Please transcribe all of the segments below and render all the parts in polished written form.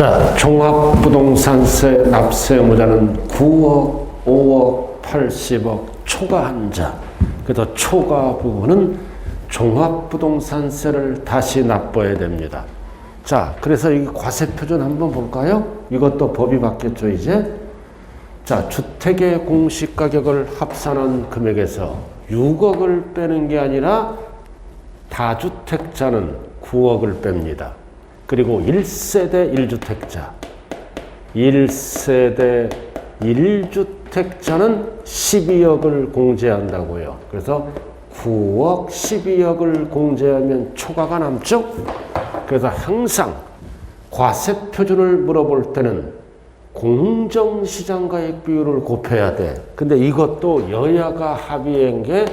자, 종합부동산세 납세의무자는 9억, 5억, 80억 초과한자. 그래서 초과 부분은 종합부동산세를 다시 납부해야 됩니다. 자, 그래서 이 과세표준 한번 볼까요? 이것도 법이 바뀌었죠, 이제. 자, 주택의 공시가격을 합산한 금액에서 6억을 빼는 게 아니라 다주택자는 9억을 뺍니다. 그리고 1세대 1주택자, 1세대 1주택자는 12억을 공제한다고요. 그래서 9억, 12억을 공제하면 초과가 남죠? 그래서 항상 과세표준을 물어볼 때는 공정시장가액 비율을 곱해야 돼. 근데 이것도 여야가 합의한 게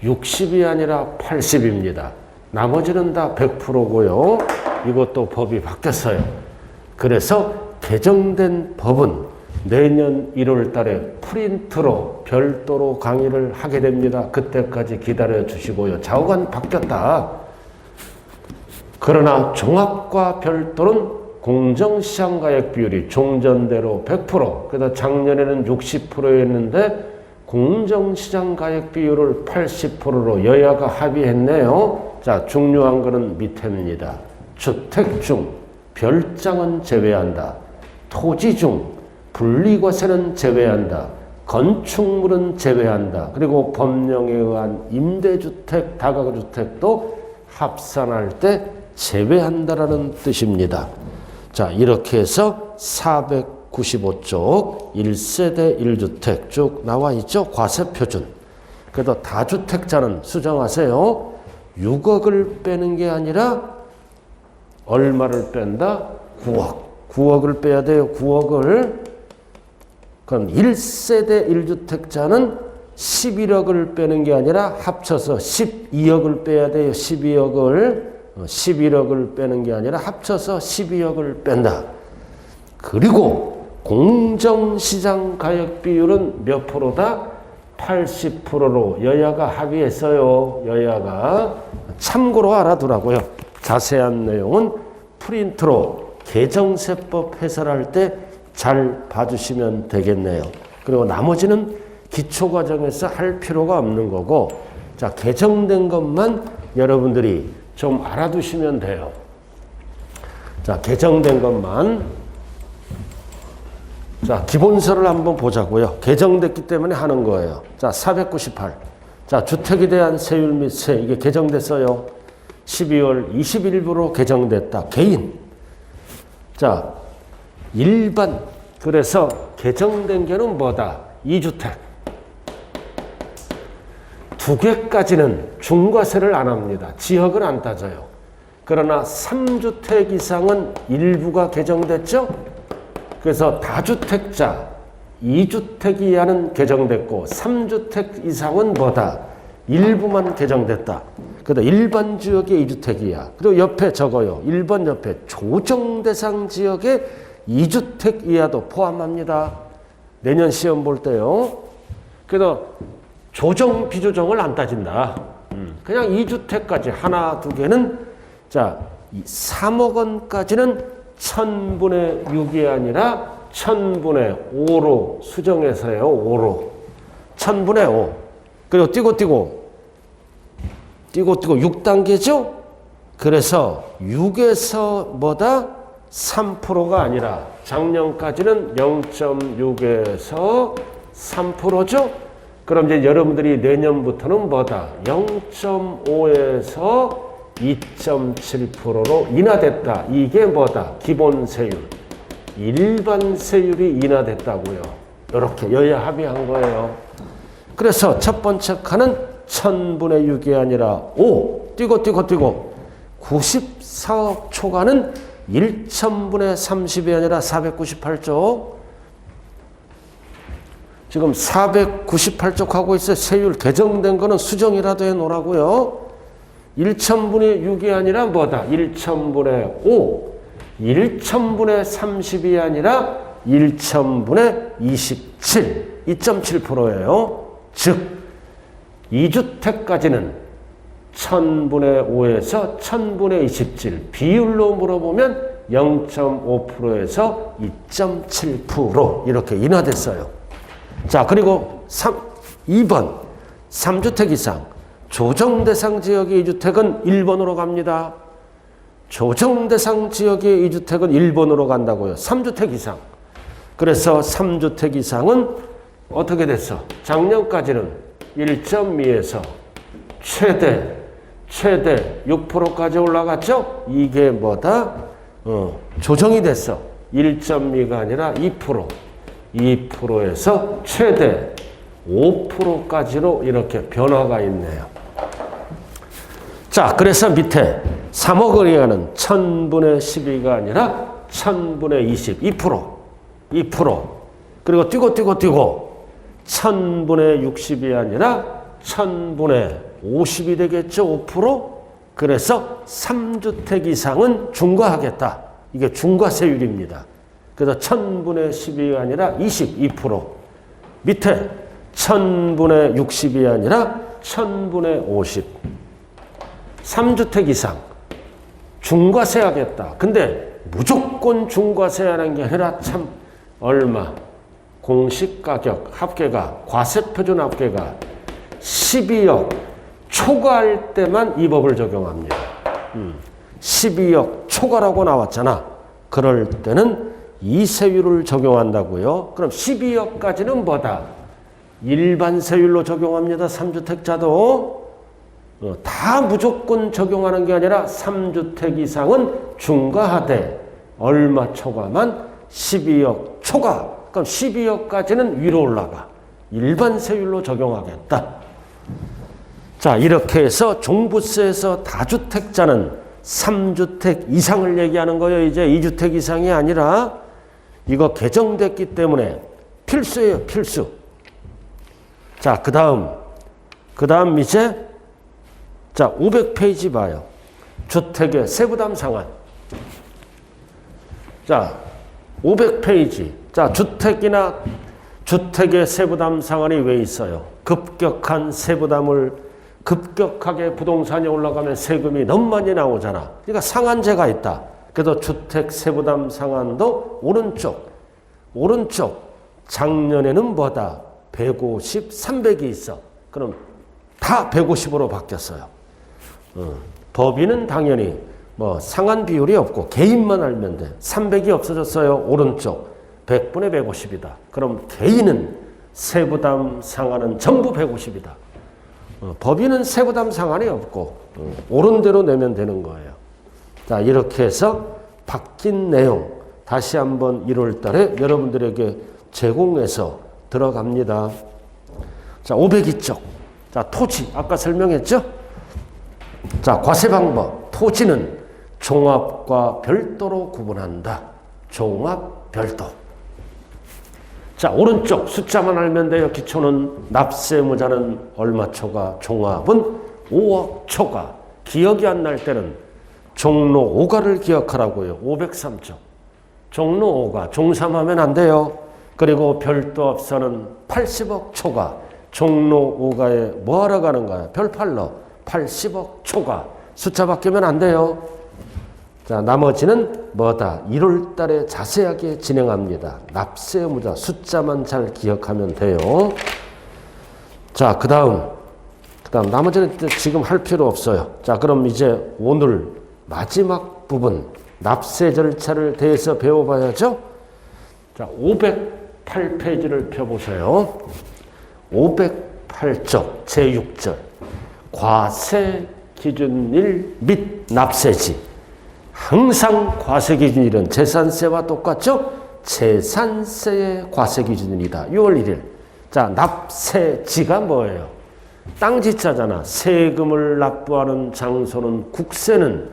60이 아니라 80입니다. 나머지는 다 100%고요. 이것도 법이 바뀌었어요. 그래서 개정된 법은 내년 1월 달에 프린트로 별도로 강의를 하게 됩니다. 그때까지 기다려 주시고요. 좌우간 바뀌었다. 그러나 종합과 별도는 공정시장가액 비율이 종전대로 100%, 그래서 작년에는 60%였는데 공정시장가액 비율을 80%로 여야가 합의했네요. 자, 중요한 거는 밑에입니다. 주택 중 별장은 제외한다. 토지 중 분리과세는 제외한다. 건축물은 제외한다. 그리고 법령에 의한 임대주택, 다가구주택도 합산할 때 제외한다라는 뜻입니다. 자, 이렇게 해서 495쪽 1세대 1주택 쭉 나와 있죠. 과세표준. 그래도 다주택자는 수정하세요. 6억을 빼는 게 아니라 얼마를 뺀다? 9억. 9억을 빼야 돼요. 9억을. 그럼 1세대 1주택자는 11억을 빼는 게 아니라 합쳐서 12억을 빼야 돼요. 12억을. 11억을 빼는 게 아니라 합쳐서 12억을 뺀다. 그리고 공정시장 가액 비율은 몇 프로다? 80%로 여야가 합의했어요. 여야가. 참고로 알아두라고요. 자세한 내용은 프린트로 개정세법 해설할 때 잘 봐주시면 되겠네요. 그리고 나머지는 기초과정에서 할 필요가 없는 거고, 자, 개정된 것만 여러분들이 좀 알아두시면 돼요. 자, 개정된 것만. 자, 기본서를 한번 보자고요. 개정됐기 때문에 하는 거예요. 자, 498. 자, 주택에 대한 세율 및 세, 이게 개정됐어요. 12월 21일부로 개정됐다. 개인. 자, 일반. 그래서 개정된 게는 뭐다? 2주택. 2개까지는 중과세를 안 합니다. 지역은 안 따져요. 그러나 3주택 이상은 일부가 개정됐죠? 그래서 다주택자 2주택 이하는 개정됐고 3주택 이상은 뭐다? 일부만 개정됐다. 그래서 일반 지역의 2주택 이하. 그리고 옆에 적어요. 1번 옆에 조정대상 지역의 2주택 이하도 포함합니다. 내년 시험 볼 때요. 그래서 조정, 비조정을 안 따진다. 그냥 2주택까지 하나, 두 개는 자, 3억 원까지는 1000분의 6이 아니라 1000분의 5로 수정해서요. 5로. 1000분의 5. 그리고 띄고 6단계죠? 그래서 6에서 뭐다? 3%가 아니라 작년까지는 0.6에서 3%죠? 그럼 이제 여러분들이 내년부터는 뭐다? 0.5에서 2.7%로 인하됐다. 이게 뭐다? 기본 세율. 일반 세율이 인하됐다고요. 이렇게 여야 합의한 거예요. 그래서 첫 번째 칸은 1000분의 6이 아니라 5. 띄고 94억 초과는 1000분의 30이 아니라 498쪽. 지금 498쪽 하고 있어요. 세율 개정된 거는 수정이라도 해놓으라고요. 1000분의 6이 아니라 뭐다? 1000분의 5. 1000분의 30이 아니라 1000분의 27. 2.7%예요. 즉 2주택까지는 1000분의 5에서 1000분의 27. 비율로 물어보면 0.5%에서 2.7% 이렇게 인하됐어요. 자, 그리고 2번 3주택 이상 조정대상 지역의 2주택은 1번으로 갑니다. 조정대상 지역의 2주택은 1번으로 간다고요. 3주택 이상. 그래서 3주택 이상은 어떻게 됐어? 작년까지는 1.2에서 최대 6%까지 올라갔죠? 이게 뭐다? 조정이 됐어. 1.2가 아니라 2%. 2%에서 최대 5%까지로 이렇게 변화가 있네요. 자, 그래서 밑에 3억을 의하는 1000분의 12가 아니라 1000분의 20, 2%. 그리고 뛰고 1000분의 60이 아니라 1000분의 50이 되겠죠, 5%. 그래서 3주택 이상은 중과하겠다. 이게 중과세율입니다. 그래서 1000분의 12가 아니라 22%. 밑에 1000분의 60이 아니라 1000분의 50. 3주택 이상 중과세 하겠다. 근데 무조건 중과세 하는 게 아니라 참 얼마? 공시가격 합계가 과세표준 합계가 12억 초과할 때만 이 법을 적용합니다. 12억 초과라고 나왔잖아. 그럴 때는 이세율을 적용한다고요. 그럼 12억까지는 뭐다? 일반 세율로 적용합니다. 3주택자도. 다 무조건 적용하는 게 아니라 3주택 이상은 중과하되 얼마 초과만? 12억 초과. 그럼 12억까지는 위로 올라가. 일반 세율로 적용하겠다. 자, 이렇게 해서 종부세에서 다주택자는 3주택 이상을 얘기하는 거예요. 이제 2주택 이상이 아니라 이거 개정됐기 때문에 필수예요. 필수. 자, 그 다음 이제 자, 500페이지 봐요. 주택의 세부담 상한. 자, 500페이지. 자, 주택의 세부담 상한이 왜 있어요? 급격한 세부담을 급격하게 부동산이 올라가면 세금이 너무 많이 나오잖아. 그러니까 상한제가 있다. 그래서 주택 세부담 상한도 오른쪽 작년에는 뭐다? 150, 300이 있어. 그럼 다 150으로 바뀌었어요. 법인은 당연히 뭐 상한 비율이 없고 개인만 알면 돼. 300이 없어졌어요. 오른쪽 100분의 150이다. 그럼 개인은 세부담 상한은 전부 150이다. 법인은 세부담 상한이 없고 옳은 대로 내면 되는 거예요. 자, 이렇게 해서 바뀐 내용 다시 한번 1월 달에 여러분들에게 제공해서 들어갑니다. 자, 502쪽. 자, 토지 아까 설명했죠? 자, 과세 방법. 토지는 종합과 별도로 구분한다. 종합, 별도. 자, 오른쪽 숫자만 알면 돼요. 기초는 납세무자는 얼마 초과, 종합은 5억 초과. 기억이 안 날 때는 종로 5가를 기억하라고요. 503쪽. 종로 5가 종삼하면 안 돼요. 그리고 별도 앞서는 80억 초과. 종로 5가에 뭐 하러 가는 거야? 별팔러 80억 초과. 숫자 바뀌면 안 돼요. 자, 나머지는 뭐다? 1월 달에 자세하게 진행합니다. 납세의무자 숫자만 잘 기억하면 돼요. 자, 그 다음 나머지는 지금 할 필요 없어요. 자, 그럼 이제 오늘 마지막 부분 납세 절차를 대해서 배워봐야죠. 자, 508페이지를 펴보세요. 508쪽 제6절 과세 기준일 및 납세지. 항상 과세기준일은 재산세와 똑같죠? 재산세의 과세기준일이다. 6월 1일. 자, 납세지가 뭐예요? 땅지자잖아. 세금을 납부하는 장소는 국세는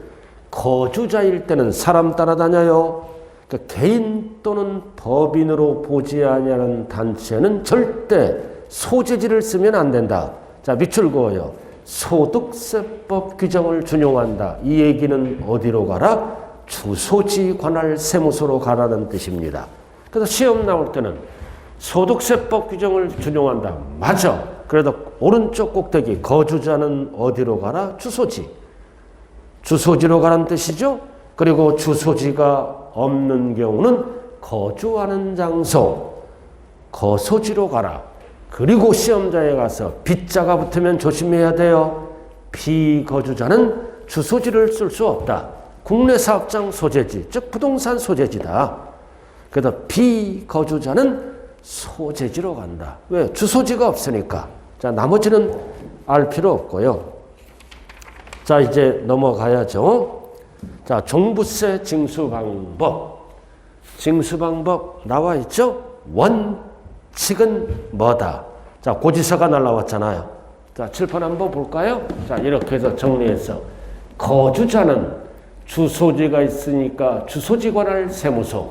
거주자일 때는 사람 따라다녀요. 그러니까 개인 또는 법인으로 보지 아니하는 단체는 절대 소재지를 쓰면 안 된다. 자, 밑줄 그어요. 소득세법 규정을 준용한다. 이 얘기는 어디로 가라? 주소지 관할 세무서로 가라는 뜻입니다. 그래서 시험 나올 때는 소득세법 규정을 준용한다. 맞아. 그래도 오른쪽 꼭대기 거주자는 어디로 가라? 주소지. 주소지로 가라는 뜻이죠. 그리고 주소지가 없는 경우는 거주하는 장소, 거소지로 가라. 그리고 시험자에 가서 빗자가 붙으면 조심해야 돼요. 비거주자는 주소지를 쓸 수 없다. 국내 사업장 소재지, 즉 부동산 소재지다. 그래서 비거주자는 소재지로 간다. 왜? 주소지가 없으니까. 자, 나머지는 알 필요 없고요. 자, 이제 넘어가야죠. 자, 종부세 징수 방법. 징수 방법 나와 있죠? 원칙은 뭐다? 자, 고지서가 날라왔잖아요. 자, 칠판 한번 볼까요? 자, 이렇게 해서 정리해서 거주자는 주소지가 있으니까 주소지 관할 세무서,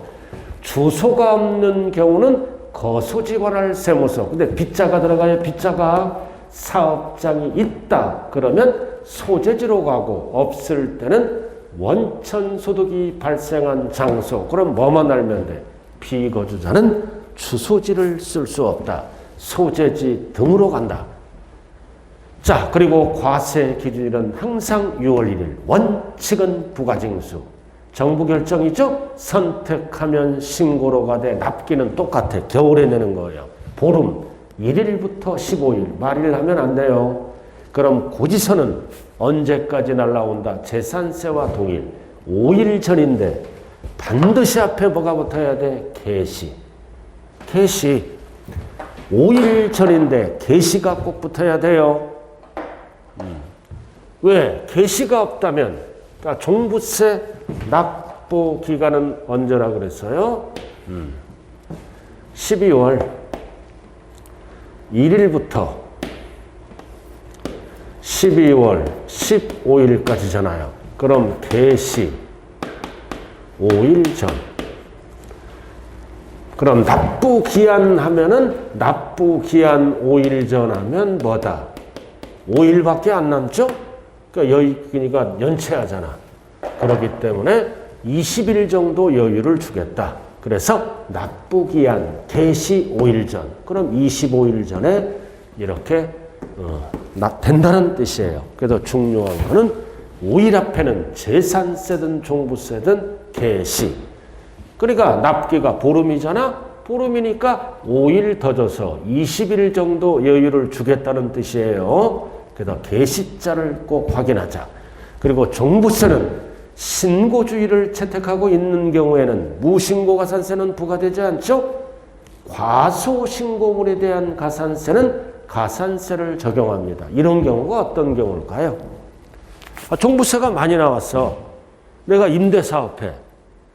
주소가 없는 경우는 거소지 관할 세무서. 근데 빗자가 들어가요. 빗자가 사업장이 있다 그러면 소재지로 가고, 없을 때는 원천소득이 발생한 장소. 그럼 뭐만 알면 돼? 비거주자는 주소지를 쓸 수 없다. 소재지 등으로 간다. 자, 그리고 과세 기준일은 항상 6월 1일. 원칙은 부가징수. 정부 결정이죠? 선택하면 신고로 가되 납기는 똑같아. 겨울에 내는 거예요. 보름 1일부터 15일. 말일 하면 안 돼요. 그럼 고지서는 언제까지 날라온다? 재산세와 동일. 5일 전인데 반드시 앞에 뭐가 붙어야 돼? 개시. 개시. 5일 전인데 개시가 꼭 붙어야 돼요. 왜? 개시가 없다면, 그러니까 종부세 납부 기간은 언제라 그랬어요? 12월 1일부터 12월 15일까지잖아요. 그럼 개시 5일 전. 그럼 납부 기한 하면은 납부 기한 5일 전 하면 뭐다? 5일밖에 안 남죠? 그러니까 연체하잖아. 그렇기 때문에 20일 정도 여유를 주겠다. 그래서 납부 기한 개시 5일 전. 그럼 25일 전에 이렇게 된다는 뜻이에요. 그래서 중요한 거는 5일 앞에는 재산세든 종부세든 개시. 그러니까 납기가 보름이잖아. 보름이니까 5일 더 줘서 20일 정도 여유를 주겠다는 뜻이에요. 그래서 개시자를 꼭 확인하자. 그리고 종부세는 신고주의를 채택하고 있는 경우에는 무신고 가산세는 부과되지 않죠? 과소신고물에 대한 가산세는 가산세를 적용합니다. 이런 경우가 어떤 경우일까요? 종부세가 많이 나왔어. 내가 임대사업해.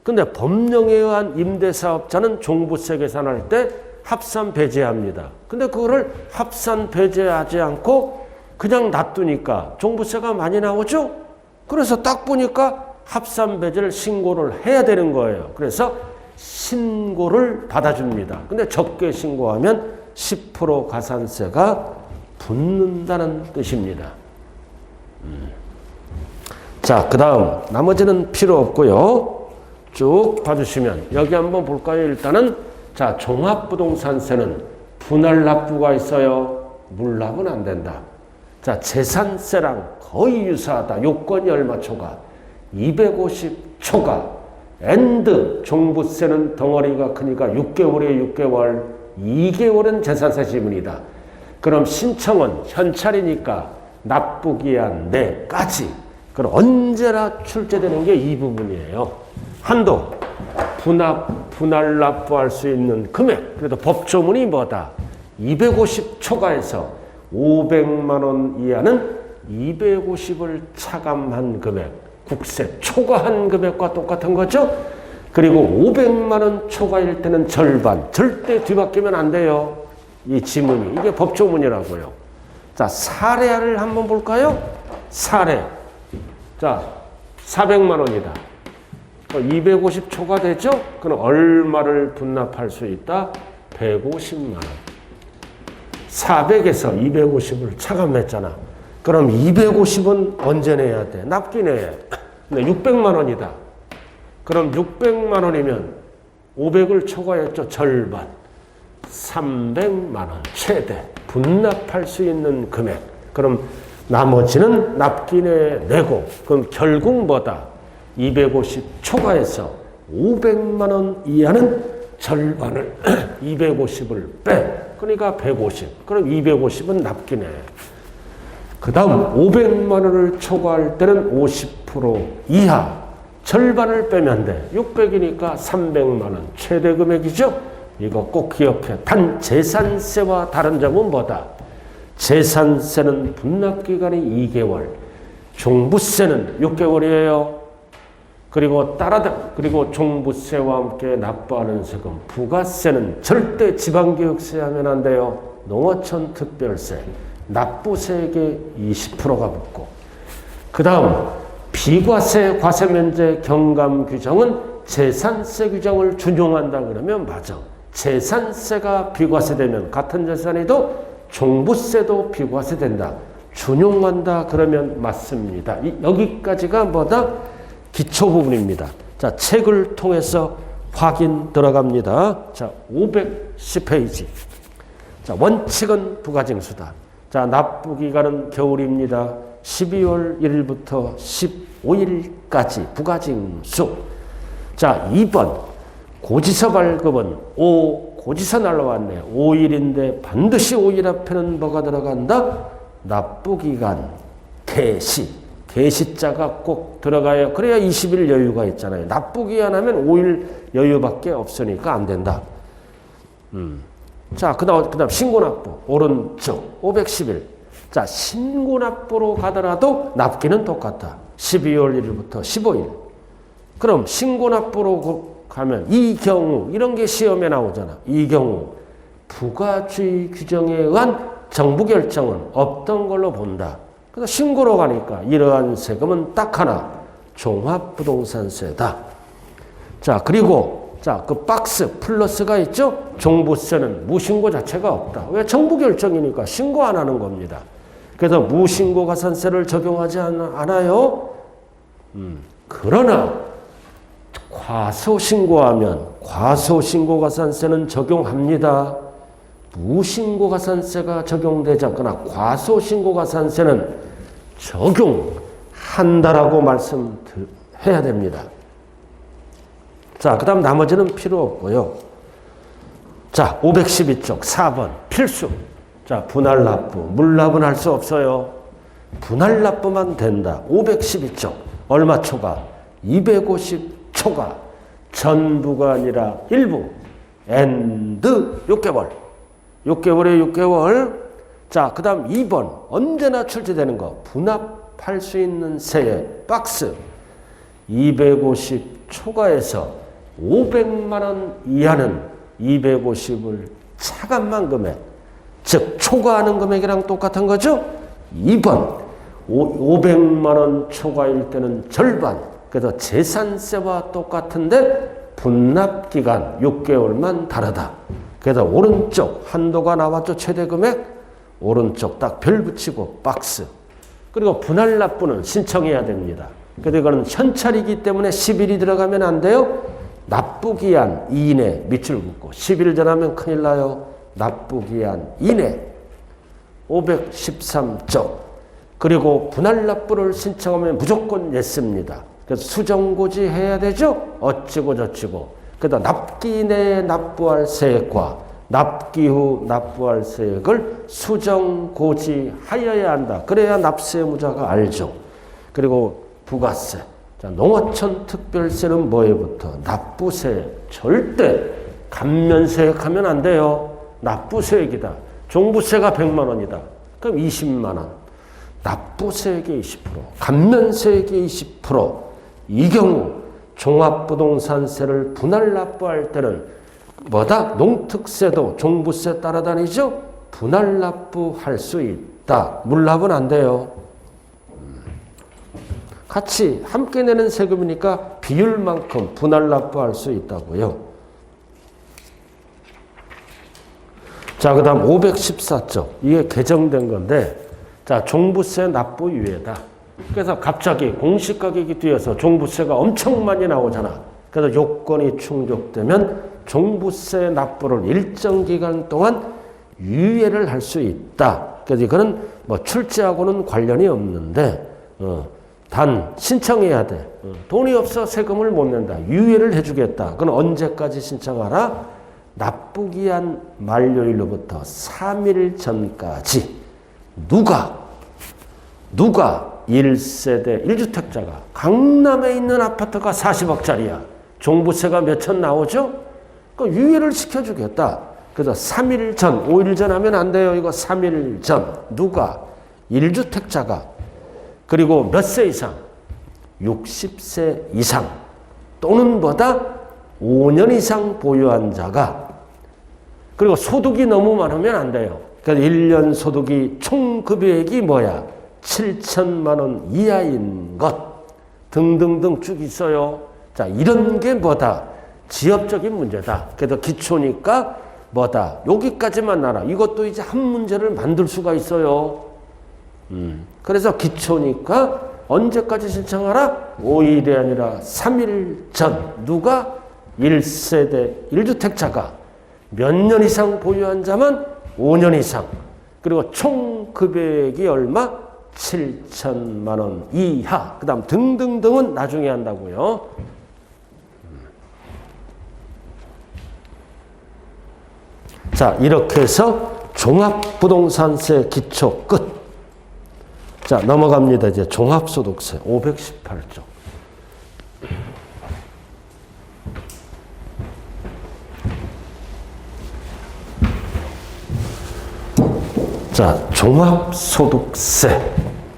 근데 법령에 의한 임대사업자는 종부세 계산할 때 합산 배제합니다. 근데 그거를 합산 배제하지 않고 그냥 놔두니까 종부세가 많이 나오죠? 그래서 딱 보니까 합산 배제를 신고를 해야 되는 거예요. 그래서 신고를 받아줍니다. 근데 적게 신고하면 10% 가산세가 붙는다는 뜻입니다. 자, 그 다음 나머지는 필요 없고요. 쭉 봐주시면 여기 한번 볼까요? 일단은 자, 종합부동산세는 분할 납부가 있어요. 물납은 안 된다. 자, 재산세랑 거의 유사하다. 요건이 얼마 초과? 250 초과. 엔드 종부세는 덩어리가 크니까 6개월에 6개월, 2개월은 재산세 지문이다. 그럼 신청은 현찰이니까 납부기한 내까지. 그럼 언제나 출제되는 게 이 부분이에요. 한도, 분할 납부할 수 있는 금액. 그래도 법조문이 뭐다? 250 초과해서 500만 원 이하는 250을 차감한 금액, 국세 초과한 금액과 똑같은 거죠. 그리고 500만 원 초과일 때는 절반, 절대 뒤바뀌면 안 돼요. 이 지문이. 이게 법조문이라고요. 자, 사례를 한번 볼까요? 사례. 자, 400만 원이다. 250 초과되죠? 그럼 얼마를 분납할 수 있다? 150만 원. 400에서 250을 차감했잖아. 그럼 250은 언제 내야 돼? 납기 내야 돼. 근데 600만 원이다. 그럼 600만 원이면 500을 초과했죠. 절반. 300만 원 최대 분납할 수 있는 금액. 그럼 나머지는 납기 내에 내고, 그럼 결국 뭐다? 250 초과해서 500만 원 이하는 절반을 250을 빼. 그러니까 150. 그럼 250은 납기네. 그 다음 500만 원을 초과할 때는 50% 이하 절반을 빼면 돼. 600이니까 300만 원 최대 금액이죠. 이거 꼭 기억해. 단 재산세와 다른 점은 뭐다? 재산세는 분납기간이 2개월, 종부세는 6개월이에요. 그리고 종부세와 함께 납부하는 세금, 부가세는 절대 지방교육세 하면 안 돼요. 농어촌 특별세, 납부세액의 20%가 붙고, 그 다음 비과세, 과세면제 경감 규정은 재산세 규정을 준용한다 그러면 맞아. 재산세가 비과세되면 같은 재산에도 종부세도 비과세된다. 준용한다 그러면 맞습니다. 여기까지가 뭐다? 기초 부분입니다. 자, 책을 통해서 확인 들어갑니다. 자, 510페이지. 자, 원칙은 부가징수다. 자, 납부기간은 겨울입니다. 12월 1일부터 15일까지 부가징수. 자, 2번. 고지서 발급은 고지서 날라왔네. 5일인데 반드시 5일 앞에는 뭐가 들어간다? 납부기간, 개시. 개시자가 꼭 들어가야, 그래야 20일 여유가 있잖아요. 납부기간 하면 5일 여유밖에 없으니까 안 된다. 자, 그 다음 신고납부. 오른쪽 510일. 자, 신고납부로 가더라도 납기는 똑같다. 12월 1일부터 15일. 그럼 신고납부로 가면 이 경우, 이런 게 시험에 나오잖아. 이 경우 부가주의 규정에 의한 정부 결정은 없던 걸로 본다. 그래서 신고로 가니까 이러한 세금은 딱 하나, 종합부동산세다. 자, 그리고 그 박스 플러스가 있죠? 종부세는 무신고 자체가 없다. 왜? 정부 결정이니까 신고 안 하는 겁니다. 그래서 무신고 가산세를 적용하지 않아요. 그러나 과소신고하면 과소신고 가산세는 적용합니다. 무신고 가산세가 적용되지 않거나 과소신고 가산세는 적용한다라고 말씀해야 됩니다. 자, 그 다음 나머지는 필요 없고요. 자, 512쪽 4번 필수. 자, 분할납부, 물납은 할 수 없어요. 분할납부만 된다. 512쪽 얼마 초과? 250 초과. 전부가 아니라 일부. 엔드 6개월. 6개월에 6개월. 자, 그 다음 2번. 언제나 출제되는 거. 분합할 수 있는 세액. 박스. 250 초과해서 500만 원 이하는 250을 차감한 금액. 즉, 초과하는 금액이랑 똑같은 거죠? 2번. 500만 원 초과일 때는 절반. 그래서 재산세와 똑같은데 분납기간 6개월만 다르다. 그래서 오른쪽 한도가 나왔죠. 최대 금액. 오른쪽 딱 별 붙이고 박스. 그리고 분할납부는 신청해야 됩니다. 그래서 이거는 현찰이기 때문에 10일이 들어가면 안 돼요. 납부기한 이내 밑줄 긋고 10일 전하면 큰일 나요. 납부기한 이내. 513쪽. 그리고 분할납부를 신청하면 무조건 예스입니다. 그래서 수정고지 해야 되죠. 어찌고 저찌고. 그래서 납기 내에 납부할 세액과 납기 후 납부할 세액을 수정고지하여야 한다. 그래야 납세무자가 알죠. 그리고 부가세. 자, 농어촌 특별세는 뭐에 붙어? 납부세액. 절대 감면세액하면 안 돼요. 납부세액이다. 종부세가 100만 원이다. 그럼 20만 원. 납부세액의 20%, 감면세액의 20%. 이 경우 종합부동산세를 분할 납부할 때는 뭐다? 농특세도 종부세 따라다니죠? 분할 납부할 수 있다. 물납은 안 돼요. 같이 함께 내는 세금이니까 비율만큼 분할 납부할 수 있다고요. 자, 그 다음 514쪽. 이게 개정된 건데, 자, 종부세 납부 유예다. 그래서 갑자기 공시가격이 뛰어서 종부세가 엄청 많이 나오잖아. 그래서 요건이 충족되면 종부세 납부를 일정 기간 동안 유예를 할 수 있다. 그래서 이거는 뭐 출제하고는 관련이 없는데, 단 신청해야 돼. 돈이 없어 세금을 못 낸다. 유예를 해주겠다. 그건 언제까지 신청하라? 납부기한 만료일로부터 3일 전까지 누가 1세대 1주택자가 강남에 있는 아파트가 40억짜리야. 종부세가 몇천 나오죠? 그 유예를 시켜주겠다. 그래서 3일 전, 5일 전 하면 안 돼요. 이거 3일 전. 누가 1주택자가 그리고 몇 세 이상? 60세 이상 또는 보다 5년 이상 보유한 자가 그리고 소득이 너무 많으면 안 돼요. 그래서 1년 소득이 총 급여액이 뭐야? 7천만 원 이하인 것 등등등 쭉 있어요. 자, 이런 게 뭐다? 지역적인 문제다. 그래서 기초니까 뭐다? 여기까지만 알아. 이것도 이제 한 문제를 만들 수가 있어요. 그래서 기초니까 언제까지 신청하라? 5일이 아니라 3일 전. 누가 1세대 1주택자가 몇 년 이상 보유한 자만 5년 이상. 그리고 총 금액이 얼마? 7천만 원 이하. 그 다음 등등등은 나중에 한다고요. 자, 이렇게 해서 종합부동산세 기초 끝. 자, 넘어갑니다. 이제 종합소득세 518조. 자, 종합소득세.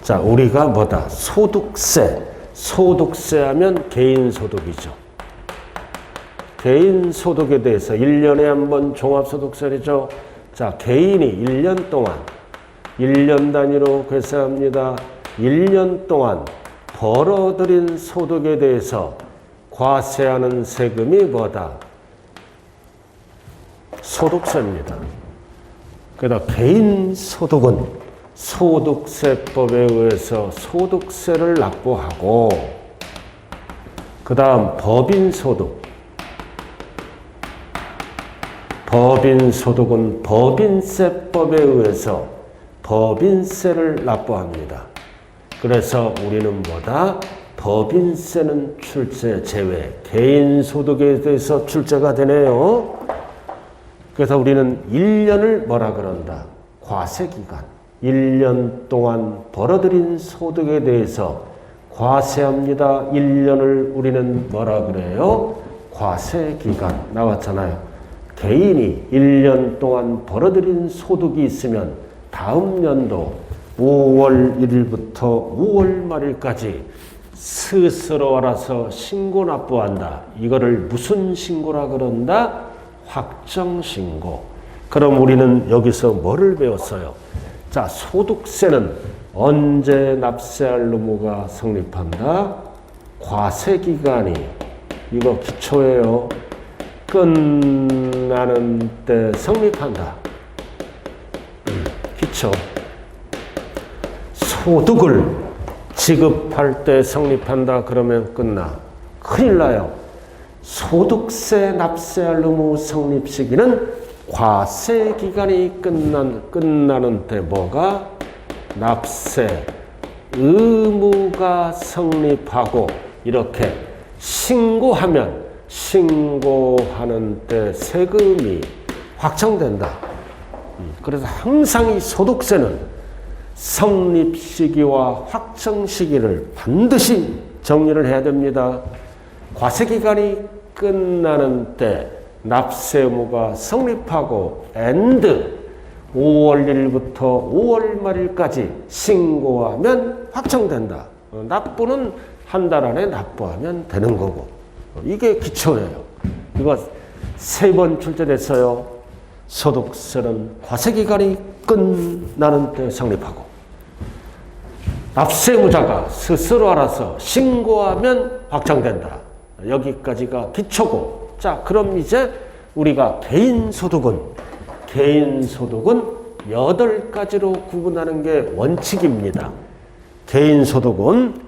자, 우리가 뭐다? 소득세. 소득세 하면 개인소득이죠. 개인소득에 대해서 1년에 한 번 종합소득세죠. 자, 개인이 1년 동안 1년 단위로 계산합니다. 1년 동안 벌어들인 소득에 대해서 과세하는 세금이 뭐다? 소득세입니다. 그래서 개인 소득은 소득세법에 의해서 소득세를 납부하고 그 다음 법인소득. 법인소득은 법인세법에 의해서 법인세를 납부합니다. 그래서 우리는 뭐다? 법인세는 출세 제외, 개인소득에 대해서 출제가 되네요. 그래서 우리는 1년을 뭐라 그런다? 과세기간. 1년 동안 벌어들인 소득에 대해서 과세합니다. 1년을 우리는 뭐라 그래요? 과세기간. 나왔잖아요. 개인이 1년 동안 벌어들인 소득이 있으면 다음 연도 5월 1일부터 5월 말일까지 스스로 알아서 신고 납부한다. 이거를 무슨 신고라 그런다? 확정신고. 그럼 우리는 여기서 뭐를 배웠어요? 자, 소득세는 언제 납세할 의무가 성립한다? 과세기간이, 이거 기초예요. 끝나는 때 성립한다. 기초. 소득을 지급할 때 성립한다 그러면 끝나. 큰일 나요. 소득세 납세할 의무 성립 시기는 과세기간이 끝나는 때 뭐가? 납세 의무가 성립하고 이렇게 신고하면 신고하는 때 세금이 확정된다. 그래서 항상 이 소득세는 성립 시기와 확정 시기를 반드시 정리를 해야 됩니다. 과세기간이 끝나는 때 납세 의무가 성립하고 and 5월 1일부터 5월 말일까지 신고하면 확정된다. 납부는 한 달 안에 납부하면 되는 거고. 이게 기초예요. 이거 3번 출제됐어요. 소득세는 과세기간이 끝나는 때 성립하고 납세 의무자가 스스로 알아서 신고하면 확정된다. 여기까지가 기초고. 자, 그럼 이제 우리가 개인소득은 8가지로 구분하는 게 원칙입니다. 개인소득은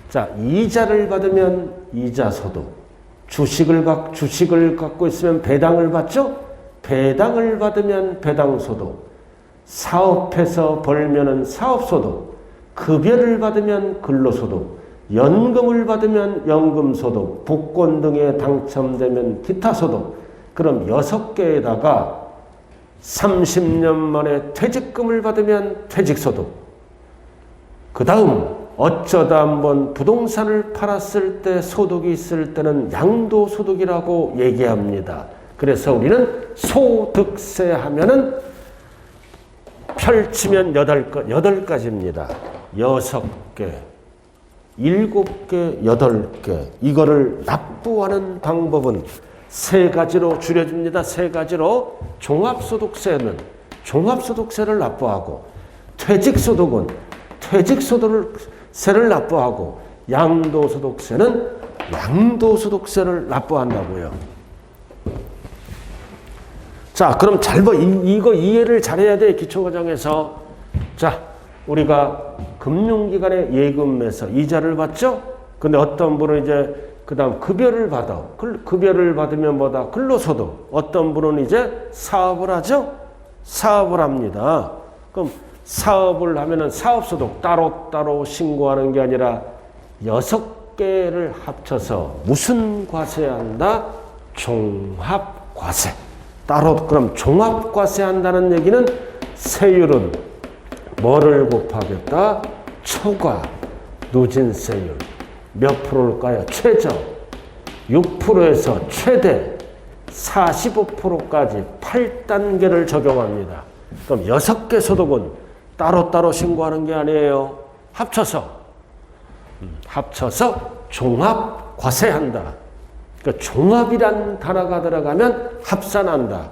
자, 이자를 받으면 이자소득, 주식을 갖고 있으면 배당을 받죠? 배당을 받으면 배당소득, 사업해서 벌면은 사업소득, 급여를 받으면 근로소득, 연금을 받으면 연금소득, 복권 등에 당첨되면 기타소득. 그럼 6개에다가 30년 만에 퇴직금을 받으면 퇴직소득. 그 다음 어쩌다 한번 부동산을 팔았을 때 소득이 있을 때는 양도소득이라고 얘기합니다. 그래서 우리는 소득세 하면은 펼치면 8가지입니다. 6개, 7개, 8개. 이거를 납부하는 방법은 3가지로 줄여줍니다. 3가지로. 종합소득세는 종합소득세를 납부하고, 퇴직소득은 퇴직소득세를 납부하고, 양도소득세는 양도소득세를 납부한다고요. 자, 그럼 잘 봐. 이거 이해를 잘해야 돼, 기초과정에서. 자, 우리가 금융기관에 예금해서 이자를 받죠? 근데 어떤 분은 이제 그 다음 급여를 받아. 급여를 받으면 뭐다? 근로소득. 어떤 분은 이제 사업을 하죠? 사업을 합니다. 그럼 사업을 하면은 사업소득 따로따로 신고하는 게 아니라 6개를 합쳐서 무슨 과세한다? 종합과세. 따로. 그럼 종합과세 한다는 얘기는 세율은 뭐를 곱하겠다? 초과 누진세율. 몇 프로일까요? 최저 6%에서 최대 45%까지 8단계를 적용합니다. 그럼 6개 소득은 따로따로 신고하는 게 아니에요. 합쳐서 종합과세한다. 그러니까 종합이란 단어가 들어가면 합산한다.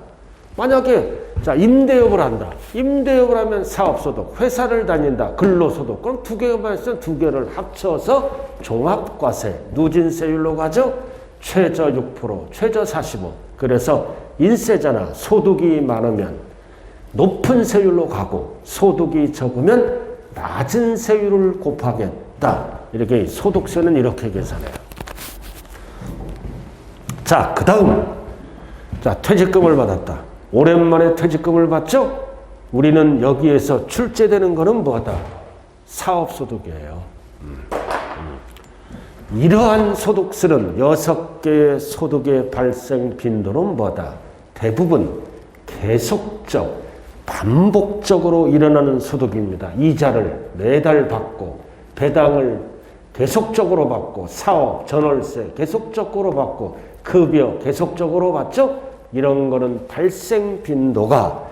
만약에 자 임대업을 한다. 임대업을 하면 사업소득, 회사를 다닌다. 근로소득. 그럼 2개만 있으면 2개를 합쳐서 종합과세, 누진세율로 가죠. 최저 6%, 최저 45%. 그래서 인세잖아. 소득이 많으면 높은 세율로 가고, 소득이 적으면 낮은 세율을 곱하겠다. 이렇게 소득세는 이렇게 계산해요. 자, 그 다음. 자, 퇴직금을 받았다. 오랜만에 퇴직금을 받죠? 우리는 여기에서 출제되는 것은 뭐다? 사업소득이에요. 이러한 소득세는 6개의 소득의 발생 빈도는 뭐다? 대부분 계속적, 반복적으로 일어나는 소득입니다. 이자를 매달 받고, 배당을 계속적으로 받고, 사업, 전월세 계속적으로 받고, 급여 계속적으로 받죠? 이런 거는 발생 빈도가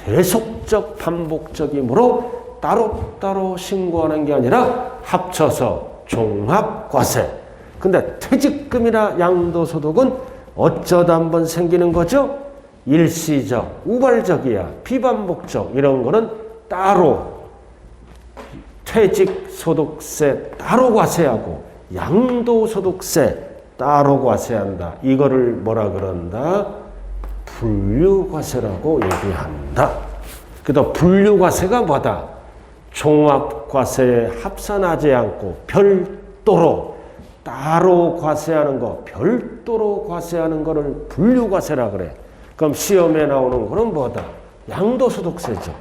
계속적 반복적이므로 따로따로 신고하는 게 아니라 합쳐서 종합과세. 근데 퇴직금이나 양도소득은 어쩌다 한번 생기는 거죠? 일시적, 우발적이야. 비반복적. 이런 거는 따로 퇴직소득세 따로 과세하고 양도소득세 따로 과세한다. 이거를 뭐라 그런다? 분류과세라고 얘기한다. 그래도 분류과세가 뭐다? 종합과세에 합산하지 않고 별도로 따로 과세하는 거, 별도로 과세하는 거를 분류과세라 그래. 그럼 시험에 나오는 거는 뭐다? 양도소득세죠.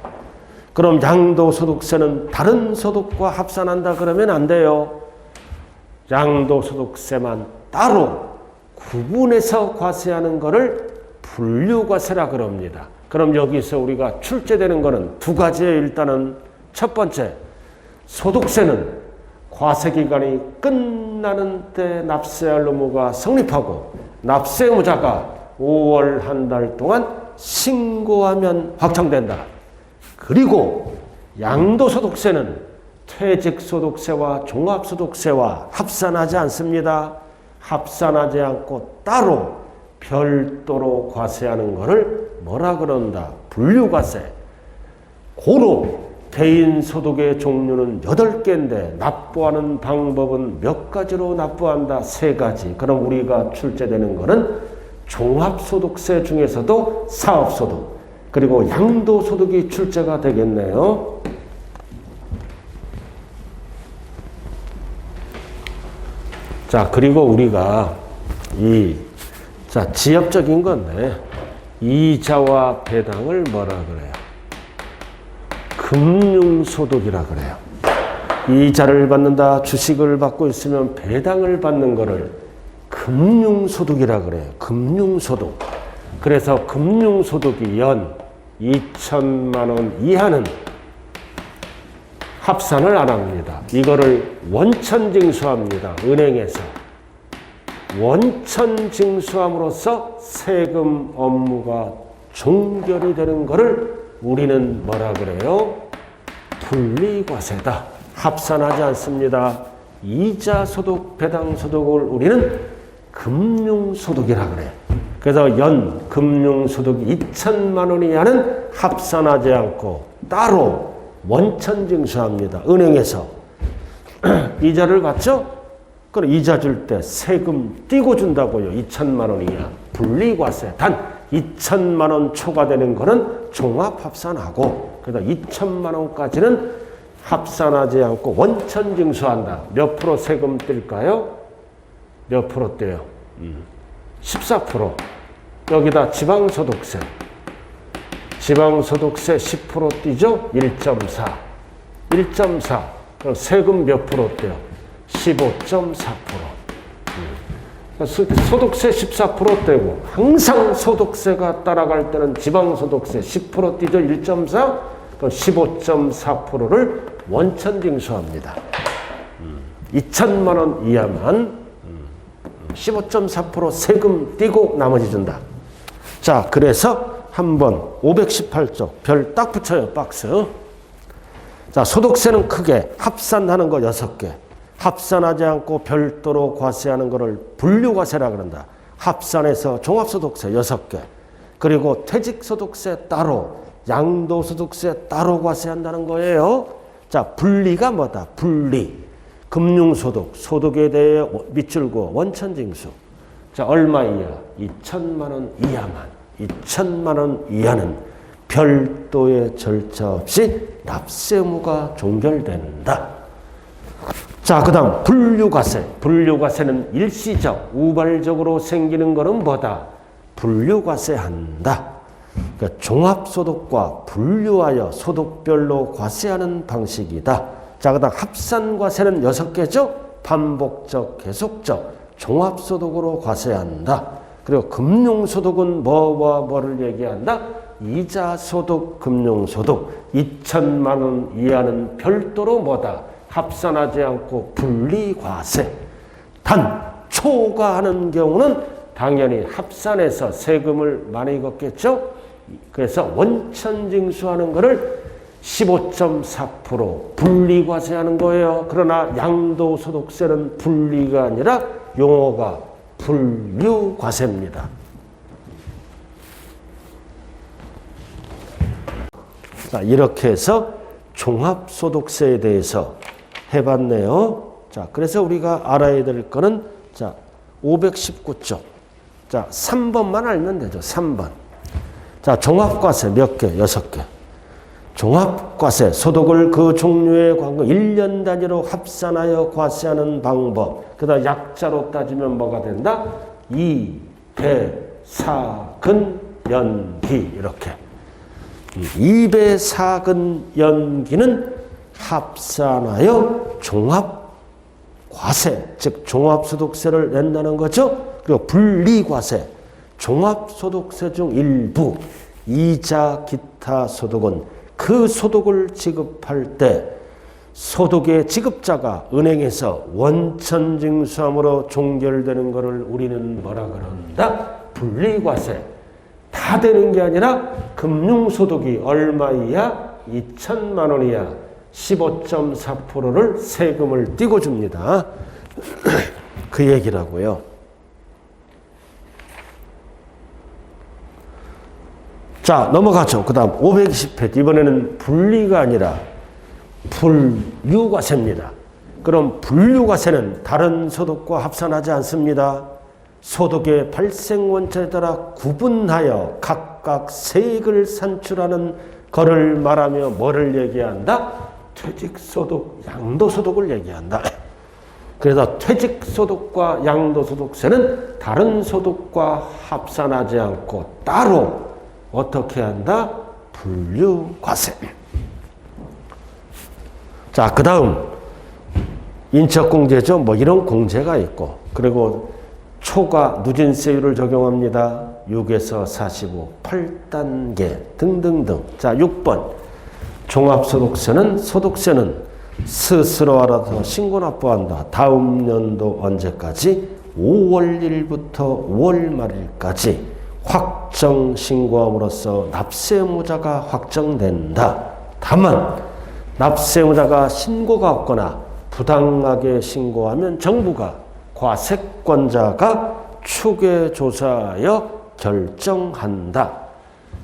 그럼 양도소득세는 다른 소득과 합산한다 그러면 안 돼요. 양도소득세만 따로 구분해서 과세하는 거를 분류과세라 그럽니다. 그럼 여기서 우리가 출제되는 거는 2가지예요. 일단은 첫 번째, 소득세는 과세기간이 끝나는 때 납세할 의무가 성립하고 납세 의무자가 5월 한 달 동안 신고하면 확정된다. 그리고 양도소득세는 퇴직소득세와 종합소득세와 합산하지 않습니다. 합산하지 않고 따로 별도로 과세하는 것을 뭐라 그런다? 분류과세. 고로 개인소득의 종류는 8개인데 납부하는 방법은 몇 가지로 납부한다? 3가지. 그럼 우리가 출제되는 것은 종합소득세 중에서도 사업소득, 그리고 양도소득이 출제가 되겠네요. 자, 그리고 우리가 지엽적인 건데, 이자와 배당을 뭐라 그래요? 금융소득이라 그래요. 이자를 받는다, 주식을 받고 있으면 배당을 받는 거를 금융소득이라 그래요. 금융소득. 그래서 금융소득이 연 2천만 원 이하는 합산을 안 합니다. 이거를 원천징수합니다. 은행에서. 원천징수함으로써 세금 업무가 종결이 되는 거를 우리는 뭐라 그래요? 분리과세다. 합산하지 않습니다. 이자소득, 배당소득을 우리는 금융소득이라 그래요. 그래서 연 금융소득 2천만 원 이하는 합산하지 않고 따로 원천징수합니다. 은행에서. 이자를 받죠? 그럼 이자 줄 때 세금 띄고 준다고요. 2천만 원 이하. 분리과세. 단 2천만 원 초과되는 거는 종합합산하고 그래서 2천만 원까지는 합산하지 않고 원천징수한다. 몇 프로 세금 띨까요? 몇 프로 떼요? 14%. 여기다 지방소득세. 지방소득세 10% 띄죠? 1.4. 1.4. 그럼 세금 몇 프로 떼요? 15.4%. 소득세 14% 떼고 항상 소득세가 따라갈 때는 지방소득세 10% 띄죠? 1.4. 그럼 15.4%를 원천징수합니다. 2천만 원 이하만 15.4% 세금 띄고 나머지 준다. 자, 그래서 한번 518쪽 별 딱 붙여요. 박스. 자, 소득세는 크게 합산하는 거 6개. 합산하지 않고 별도로 과세하는 거를 분류과세라 그런다. 합산해서 종합소득세 6개. 그리고 퇴직소득세 따로, 양도소득세 따로 과세한다는 거예요. 자, 분리가 뭐다? 분리. 금융소득, 소득에 대해 밑줄고 원천징수. 자, 얼마 이하? 2천만 원 이하만. 2천만 원 이하는 별도의 절차 없이 납세 의무가 종결된다. 자, 그 다음 분류과세. 분류과세는 일시적, 우발적으로 생기는 거는 뭐다? 분류과세한다. 그러니까 종합소득과 분류하여 소득별로 과세하는 방식이다. 자, 그 다음 합산과세는 6개죠? 반복적, 계속적, 종합소득으로 과세한다. 그리고 금융소득은 뭐와 뭐를 얘기한다? 이자소득, 금융소득. 2천만 원 이하는 별도로 뭐다? 합산하지 않고 분리과세. 단, 초과하는 경우는 당연히 합산해서 세금을 많이 걷겠죠? 그래서 원천징수하는 거를 15.4% 분리과세하는 거예요. 그러나 양도소득세는 분리가 아니라 용어가 분류과세입니다. 자, 이렇게 해서 종합소득세에 대해서 해봤네요. 자, 그래서 우리가 알아야 될 거는 자, 519쪽. 자, 3번만 알면 되죠. 3번. 자, 종합과세 몇 개? 6개. 종합과세, 소득을 그 종류의 광고 1년 단위로 합산하여 과세하는 방법. 그 다음 약자로 따지면 뭐가 된다? 이, 배, 사, 근, 연기 이렇게. 2배, 4근, 연기는 합산하여 종합과세, 즉 종합소득세를 낸다는 거죠. 그리고 분리과세, 종합소득세 중 일부, 이자, 기타 소득은 그 소득을 지급할 때 소득의 지급자가 은행에서 원천징수함으로 종결되는 것을 우리는 뭐라 그런다? 분리과세. 다 되는 게 아니라 금융소득이 얼마 이하? 2천만 원 이하 15.4%를 세금을 띄고 줍니다. 그 얘기라고요. 자, 넘어가죠. 그 다음 520회. 이번에는 분리가 아니라 분류과세입니다. 그럼 분류과세는 다른 소득과 합산하지 않습니다. 소득의 발생 원천에 따라 구분하여 각각 세액을 산출하는 것을 말하며 뭐를 얘기한다? 퇴직소득, 양도소득을 얘기한다. 그래서 퇴직소득과 양도소득세는 다른 소득과 합산하지 않고 따로 어떻게 한다? 분류과세. 자, 그 다음 인척공제죠. 뭐 이런 공제가 있고, 그리고 초과 누진세율을 적용합니다. 6에서 45, 8단계 등등등. 자, 6번. 종합소득세는 소득세는 스스로 알아서 신고 납부한다. 다음 연도 언제까지? 5월 1일부터 5월 말일까지 확정 신고함으로써 납세의무자가 확정된다. 다만 납세의무자가 신고가 없거나 부당하게 신고하면 정부가 과세권자가 추계 조사하여 결정한다.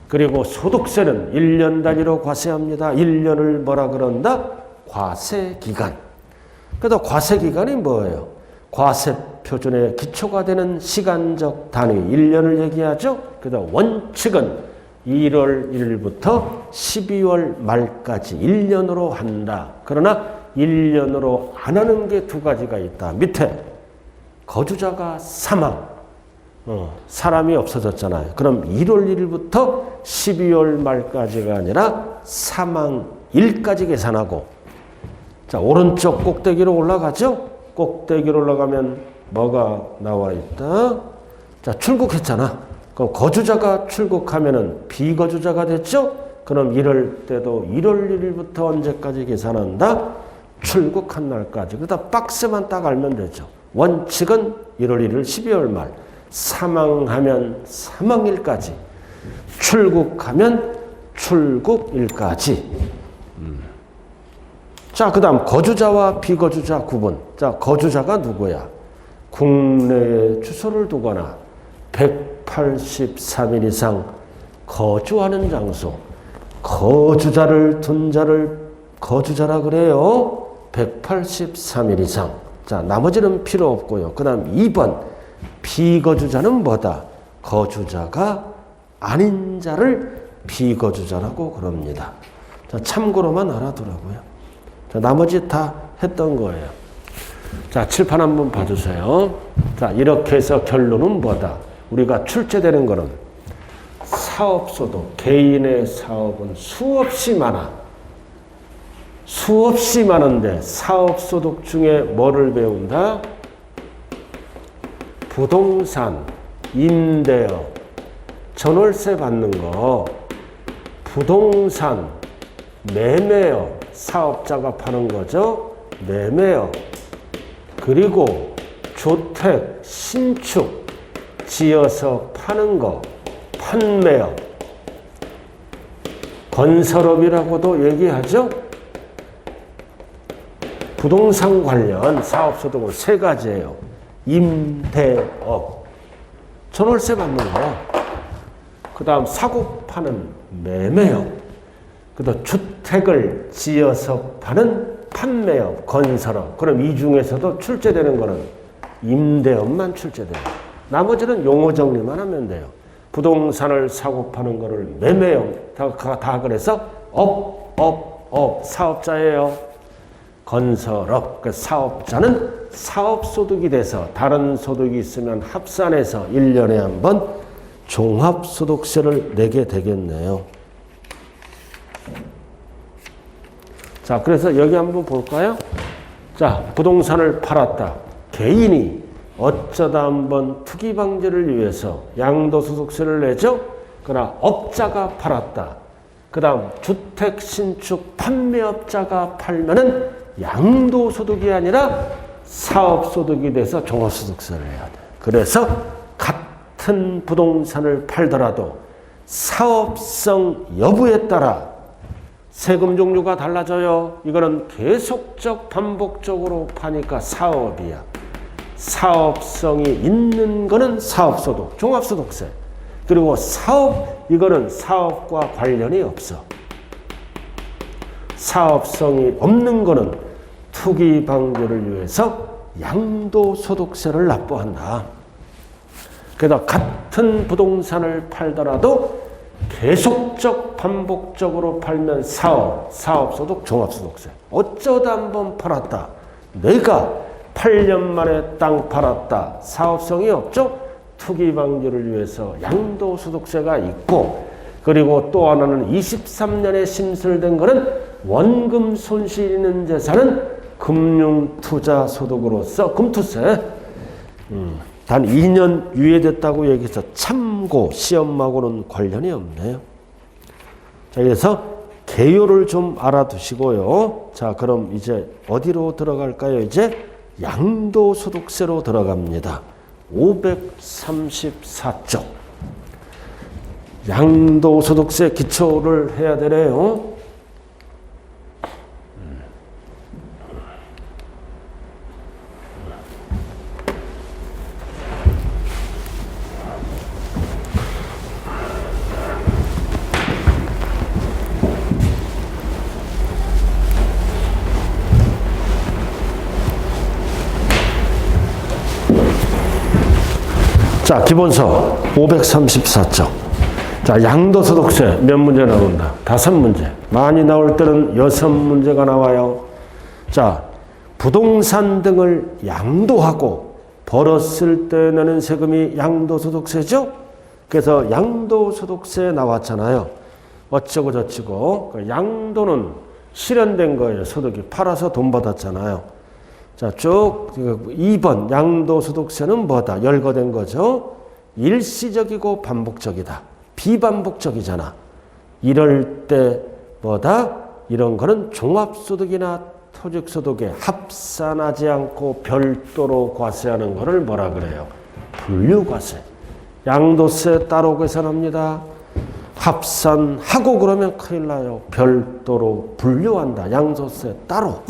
그리고 소득세는 1년 단위로 과세합니다. 1년을 뭐라 그런다? 과세기간. 그래서 과세기간이 뭐예요? 과세표준의 기초가 되는 시간적 단위 1년을 얘기하죠. 그래서 원칙은 1월 1일부터 12월 말까지 1년으로 한다. 그러나 1년으로 안 하는 게 두 가지가 있다. 밑에 거주자가 사망, 사람이 없어졌잖아요. 그럼 1월 1일부터 12월 말까지가 아니라 사망일까지 계산하고, 자, 오른쪽 꼭대기로 올라가죠? 꼭대기로 올라가면 뭐가 나와 있다? 자, 출국했잖아. 그럼 거주자가 출국하면은 비거주자가 됐죠? 그럼 이럴 때도 1월 1일부터 언제까지 계산한다? 출국한 날까지. 그러다 박스만 딱 알면 되죠. 원칙은 1월 1일 12월 말, 사망하면 사망일까지, 출국하면 출국일까지. 자, 그 다음 거주자와 비거주자 구분. 자, 거주자가 누구야? 국내에 주소를 두거나 183일 이상 거주하는 장소. 거주자를 둔 자를 거주자라 그래요. 183일 이상. 자, 나머지는 필요 없고요. 그 다음 2번. 비거주자는 뭐다? 거주자가 아닌 자를 비거주자라고 그럽니다. 자, 참고로만 알아두라고요. 자, 나머지 다 했던 거예요. 자, 칠판 한번 봐주세요. 자, 이렇게 해서 결론은 뭐다? 우리가 출제되는 거는 사업소득, 개인의 사업은 수없이 많아. 수없이 많은데 사업소득 중에 뭐를 배운다? 부동산, 임대업, 전월세 받는 거, 부동산, 매매업, 사업자가 파는 거죠. 매매업. 그리고 주택, 신축, 지어서 파는 거, 판매업. 건설업이라고도 얘기하죠. 부동산 관련 사업소득은 세 가지예요. 임대업, 전월세 받는 거, 그 다음 사고 파는 매매업, 그 다음 주택을 지어서 파는 판매업, 건설업. 그럼 이 중에서도 출제되는 거는 임대업만 출제돼요. 나머지는 용어 정리만 하면 돼요. 부동산을 사고 파는 거를 매매업, 다 그래서 사업자예요. 건설업, 그 사업자는 사업소득이 돼서 다른 소득이 있으면 합산해서 1년에 한 번 종합소득세를 내게 되겠네요. 자, 그래서 여기 한번 볼까요? 자, 부동산을 팔았다. 개인이 어쩌다 한번 투기 방지를 위해서 양도소득세를 내죠? 그러나 업자가 팔았다. 그 다음 주택 신축 판매업자가 팔면은 양도소득이 아니라 사업소득이 돼서 종합소득세를 해야 돼. 그래서 같은 부동산을 팔더라도 사업성 여부에 따라 세금 종류가 달라져요. 이거는 계속적 반복적으로 파니까 사업이야. 사업성이 있는 거는 사업소득, 종합소득세. 그리고 이거는 사업과 관련이 없어. 사업성이 없는 거는 투기 방지를 위해서 양도소득세를 납부한다. 그래서 같은 부동산을 팔더라도 계속적 반복적으로 팔면 사업소득, 종합소득세. 어쩌다 한번 팔았다. 내가 8년 만에 땅 팔았다. 사업성이 없죠? 투기 방지를 위해서 양도소득세가 있고, 그리고 또 하나는 23년에 심술된 거는 원금 손실 있는 재산은 금융투자소득으로서 금투세. 단 2년 유예됐다고 얘기해서 참고 시험하고는 관련이 없네요. 자, 그래서 개요를 좀 알아두시고요. 자, 그럼 이제 어디로 들어갈까요? 이제 양도소득세로 들어갑니다. 534쪽. 양도소득세 기초를 해야 되네요. 자, 기본서 534쪽. 자, 양도소득세 몇 문제 나온다? 5문제. 많이 나올 때는 6문제가 나와요. 자, 부동산 등을 양도하고 벌었을 때 내는 세금이 양도소득세죠? 그래서 양도소득세 나왔잖아요. 어쩌고 저쩌고. 양도는 실현된 거예요. 소득이 팔아서 돈 받았잖아요. 자, 쭉 2번 양도소득세는 뭐다? 열거된 거죠. 일시적이고 반복적이다. 비반복적이잖아. 이럴 때 뭐다? 이런 거는 종합소득이나 토직소득에 합산하지 않고 별도로 과세하는 거를 뭐라 그래요? 분류과세. 양도세 따로 계산합니다. 합산하고 그러면 큰일 나요. 별도로 분류한다. 양도세 따로.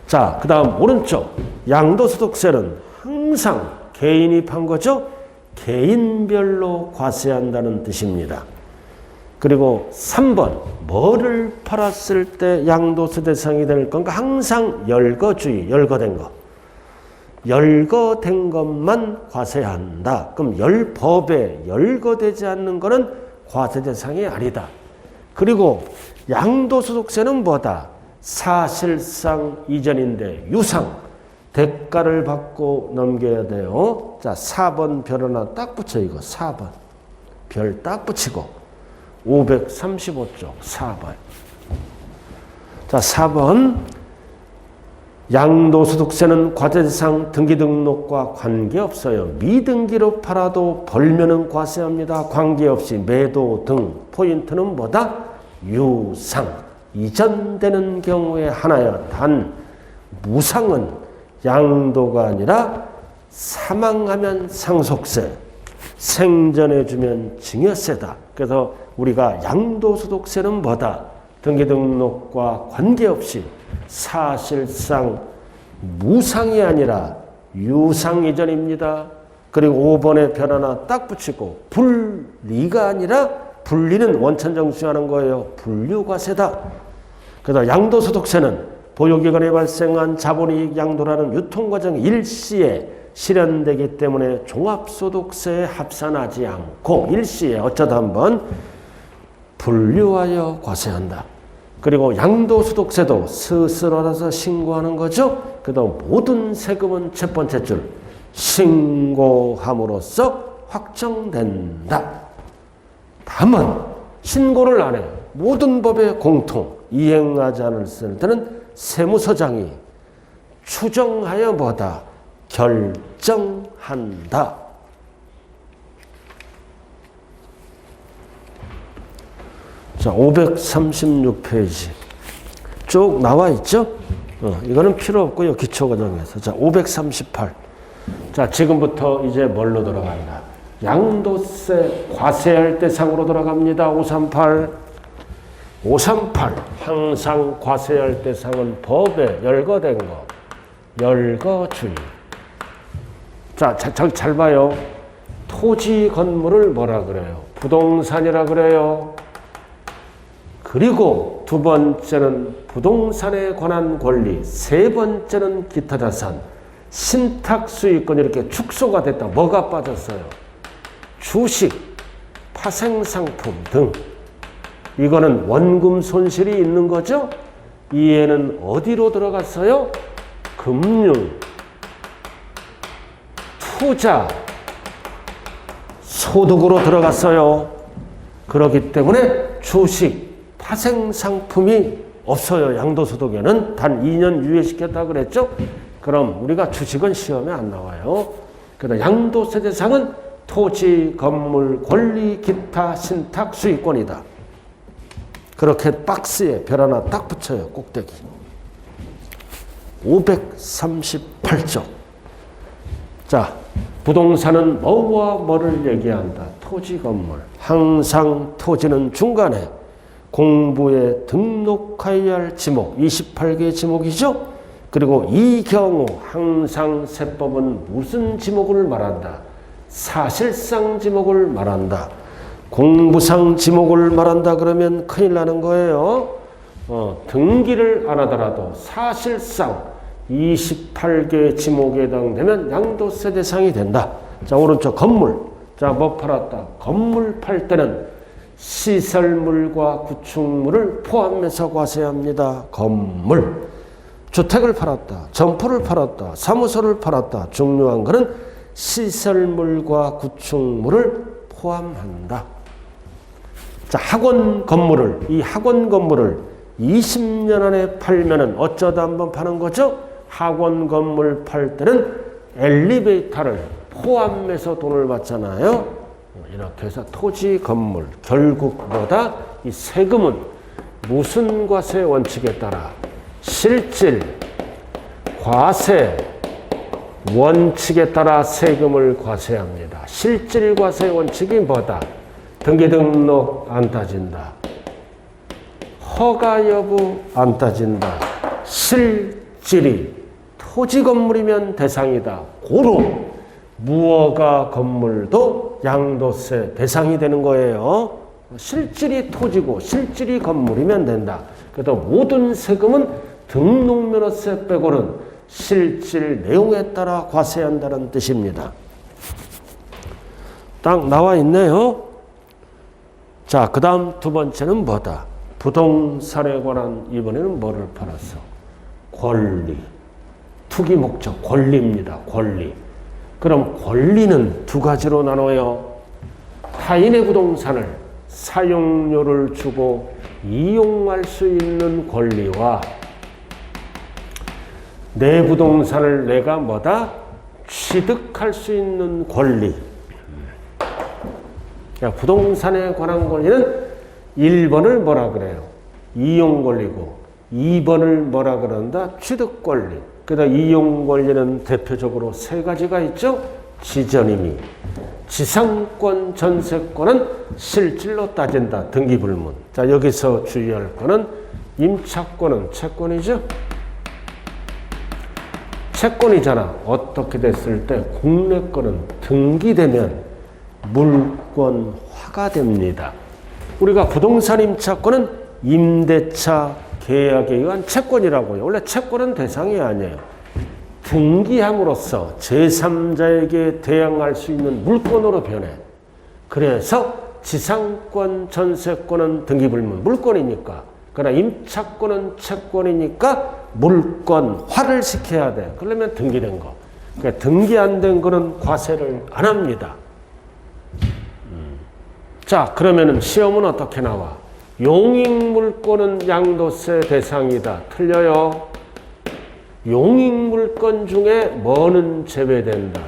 자, 그 다음 오른쪽. 양도소득세는 항상 개인이 판 거죠? 개인별로 과세한다는 뜻입니다. 그리고 3번. 뭐를 팔았을 때 양도세 대상이 될 건가? 항상 열거주의, 열거된 거. 열거된 것만 과세한다. 그럼 열법에 열거되지 않는 거는 과세 대상이 아니다. 그리고 양도소득세는 뭐다? 사실상 이전인데 유상, 대가를 받고 넘겨야 돼요. 자, 4번 별 하나 딱 붙여. 이거 4번 별 딱 붙이고 535쪽 4번. 자, 4번 양도소득세는 과세대상 등기등록과 관계없어요. 미등기로 팔아도 벌면은 과세합니다. 관계없이 매도 등. 포인트는 뭐다? 유상. 이전되는 경우에 하나여. 단 무상은 양도가 아니라 사망하면 상속세, 생전에 주면 증여세다. 그래서 우리가 양도소득세는 뭐다? 등기등록과 관계없이 사실상 무상이 아니라 유상 이전입니다. 그리고 5번에 별 하나 딱 붙이고 분리가 아니라 분리는 원천정수하는 거예요. 분류과세다. 그래서 양도소득세는 보유기관에 발생한 자본이익 양도라는 유통과정 일시에 실현되기 때문에 종합소득세에 합산하지 않고 일시에 어쩌다 한번 분류하여 과세한다. 그리고 양도소득세도 스스로 알아서 신고하는 거죠. 그래도 모든 세금은 첫 번째 줄 신고함으로써 확정된다. 다만 신고를 안 해요. 모든 법의 공통 이행하지 않을 때는 세무서장이 추정하여 뭐다? 결정한다. 자, 536페이지 쭉 나와 있죠? 이거는 필요 없고요. 기초과정에서. 자, 538. 자, 지금부터 이제 뭘로 들어간다? 양도세 과세할 때 상으로 들어갑니다. 538. 538. 항상 과세할 때 상은 법에 열거된 거. 열거주의. 자, 잘 봐요. 토지 건물을 뭐라 그래요? 부동산이라 그래요. 그리고 두 번째는 부동산에 관한 권리, 세 번째는 기타 자산, 신탁 수익권 이렇게 축소가 됐다. 뭐가 빠졌어요? 주식, 파생상품 등. 이거는 원금 손실이 있는 거죠? 이해는 어디로 들어갔어요? 금융, 투자, 소득으로 들어갔어요. 그렇기 때문에 주식, 파생상품이 없어요. 양도소득에는 단 2년 유예시켰다 그랬죠? 그럼 우리가 주식은 시험에 안 나와요. 그래서 양도세 대상은 토지, 건물, 권리, 기타, 신탁, 수익권이다. 그렇게 박스에 별 하나 딱 붙여요. 꼭대기. 538조. 자, 부동산은 뭐와 뭐를 얘기한다. 토지, 건물. 항상 토지는 중간에 공부에 등록하여야 할 지목, 28개의 지목이죠. 그리고 이 경우 항상 세법은 무슨 지목을 말한다. 사실상 지목을 말한다. 공부상 지목을 말한다 그러면 큰일 나는 거예요. 등기를 안 하더라도 사실상 28개의 지목에 해당되면 양도세 대상이 된다. 자, 오른쪽 건물. 자, 뭐 팔았다. 건물 팔 때는 시설물과 구축물을 포함해서 과세합니다. 건물. 주택을 팔았다. 점포를 팔았다. 사무소를 팔았다. 중요한 것은 시설물과 구축물을 포함한다. 자, 학원 건물을, 이 학원 건물을 20년 안에 팔면은 어쩌다 한번 파는 거죠? 학원 건물 팔 때는 엘리베이터를 포함해서 돈을 받잖아요. 이렇게 해서 토지 건물, 결국 뭐다? 이 세금은 무슨 과세 원칙에 따라? 실질, 과세, 원칙에 따라 세금을 과세합니다. 실질 과세 원칙이 뭐다? 등기 등록 안 따진다. 허가 여부 안 따진다. 실질이 토지 건물이면 대상이다. 고로 무허가 건물도 양도세 대상이 되는 거예요. 실질이 토지고 실질이 건물이면 된다. 그래도 모든 세금은 등록면허세 빼고는 실질 내용에 따라 과세한다는 뜻입니다. 딱 나와 있네요. 자, 그 다음 두 번째는 뭐다? 부동산에 관한 이번에는 뭐를 팔았어? 권리. 투기 목적 권리입니다. 권리. 그럼 권리는 두 가지로 나눠요. 타인의 부동산을 사용료를 주고 이용할 수 있는 권리와 내 부동산을 내가 뭐다? 취득할 수 있는 권리. 그러니까 부동산에 관한 권리는 1번을 뭐라 그래요? 이용 권리고 2번을 뭐라 그런다? 취득 권리. 그래서 이용 권리는 대표적으로 세 가지가 있죠. 지전임의, 지상권, 전세권은 실질로 따진다. 등기불문. 자, 여기서 주의할 거는 임차권은 채권이죠. 채권이잖아. 어떻게 됐을 때 국내 거는 등기되면 물권화가 됩니다. 우리가 부동산 임차권은 임대차 계약에 의한 채권이라고요. 원래 채권은 대상이 아니에요. 등기함으로써 제3자에게 대항할 수 있는 물권으로 변해. 그래서 지상권, 전세권은 등기불문, 물권이니까. 그러나 임차권은 채권이니까 물권화를 시켜야 돼. 그러면 등기된 거. 그러니까 등기 안 된 거는 과세를 안 합니다. 자, 그러면은 시험은 어떻게 나와? 용익물권은 양도세 대상이다. 틀려요. 용익물권 중에 뭐는 제외된다?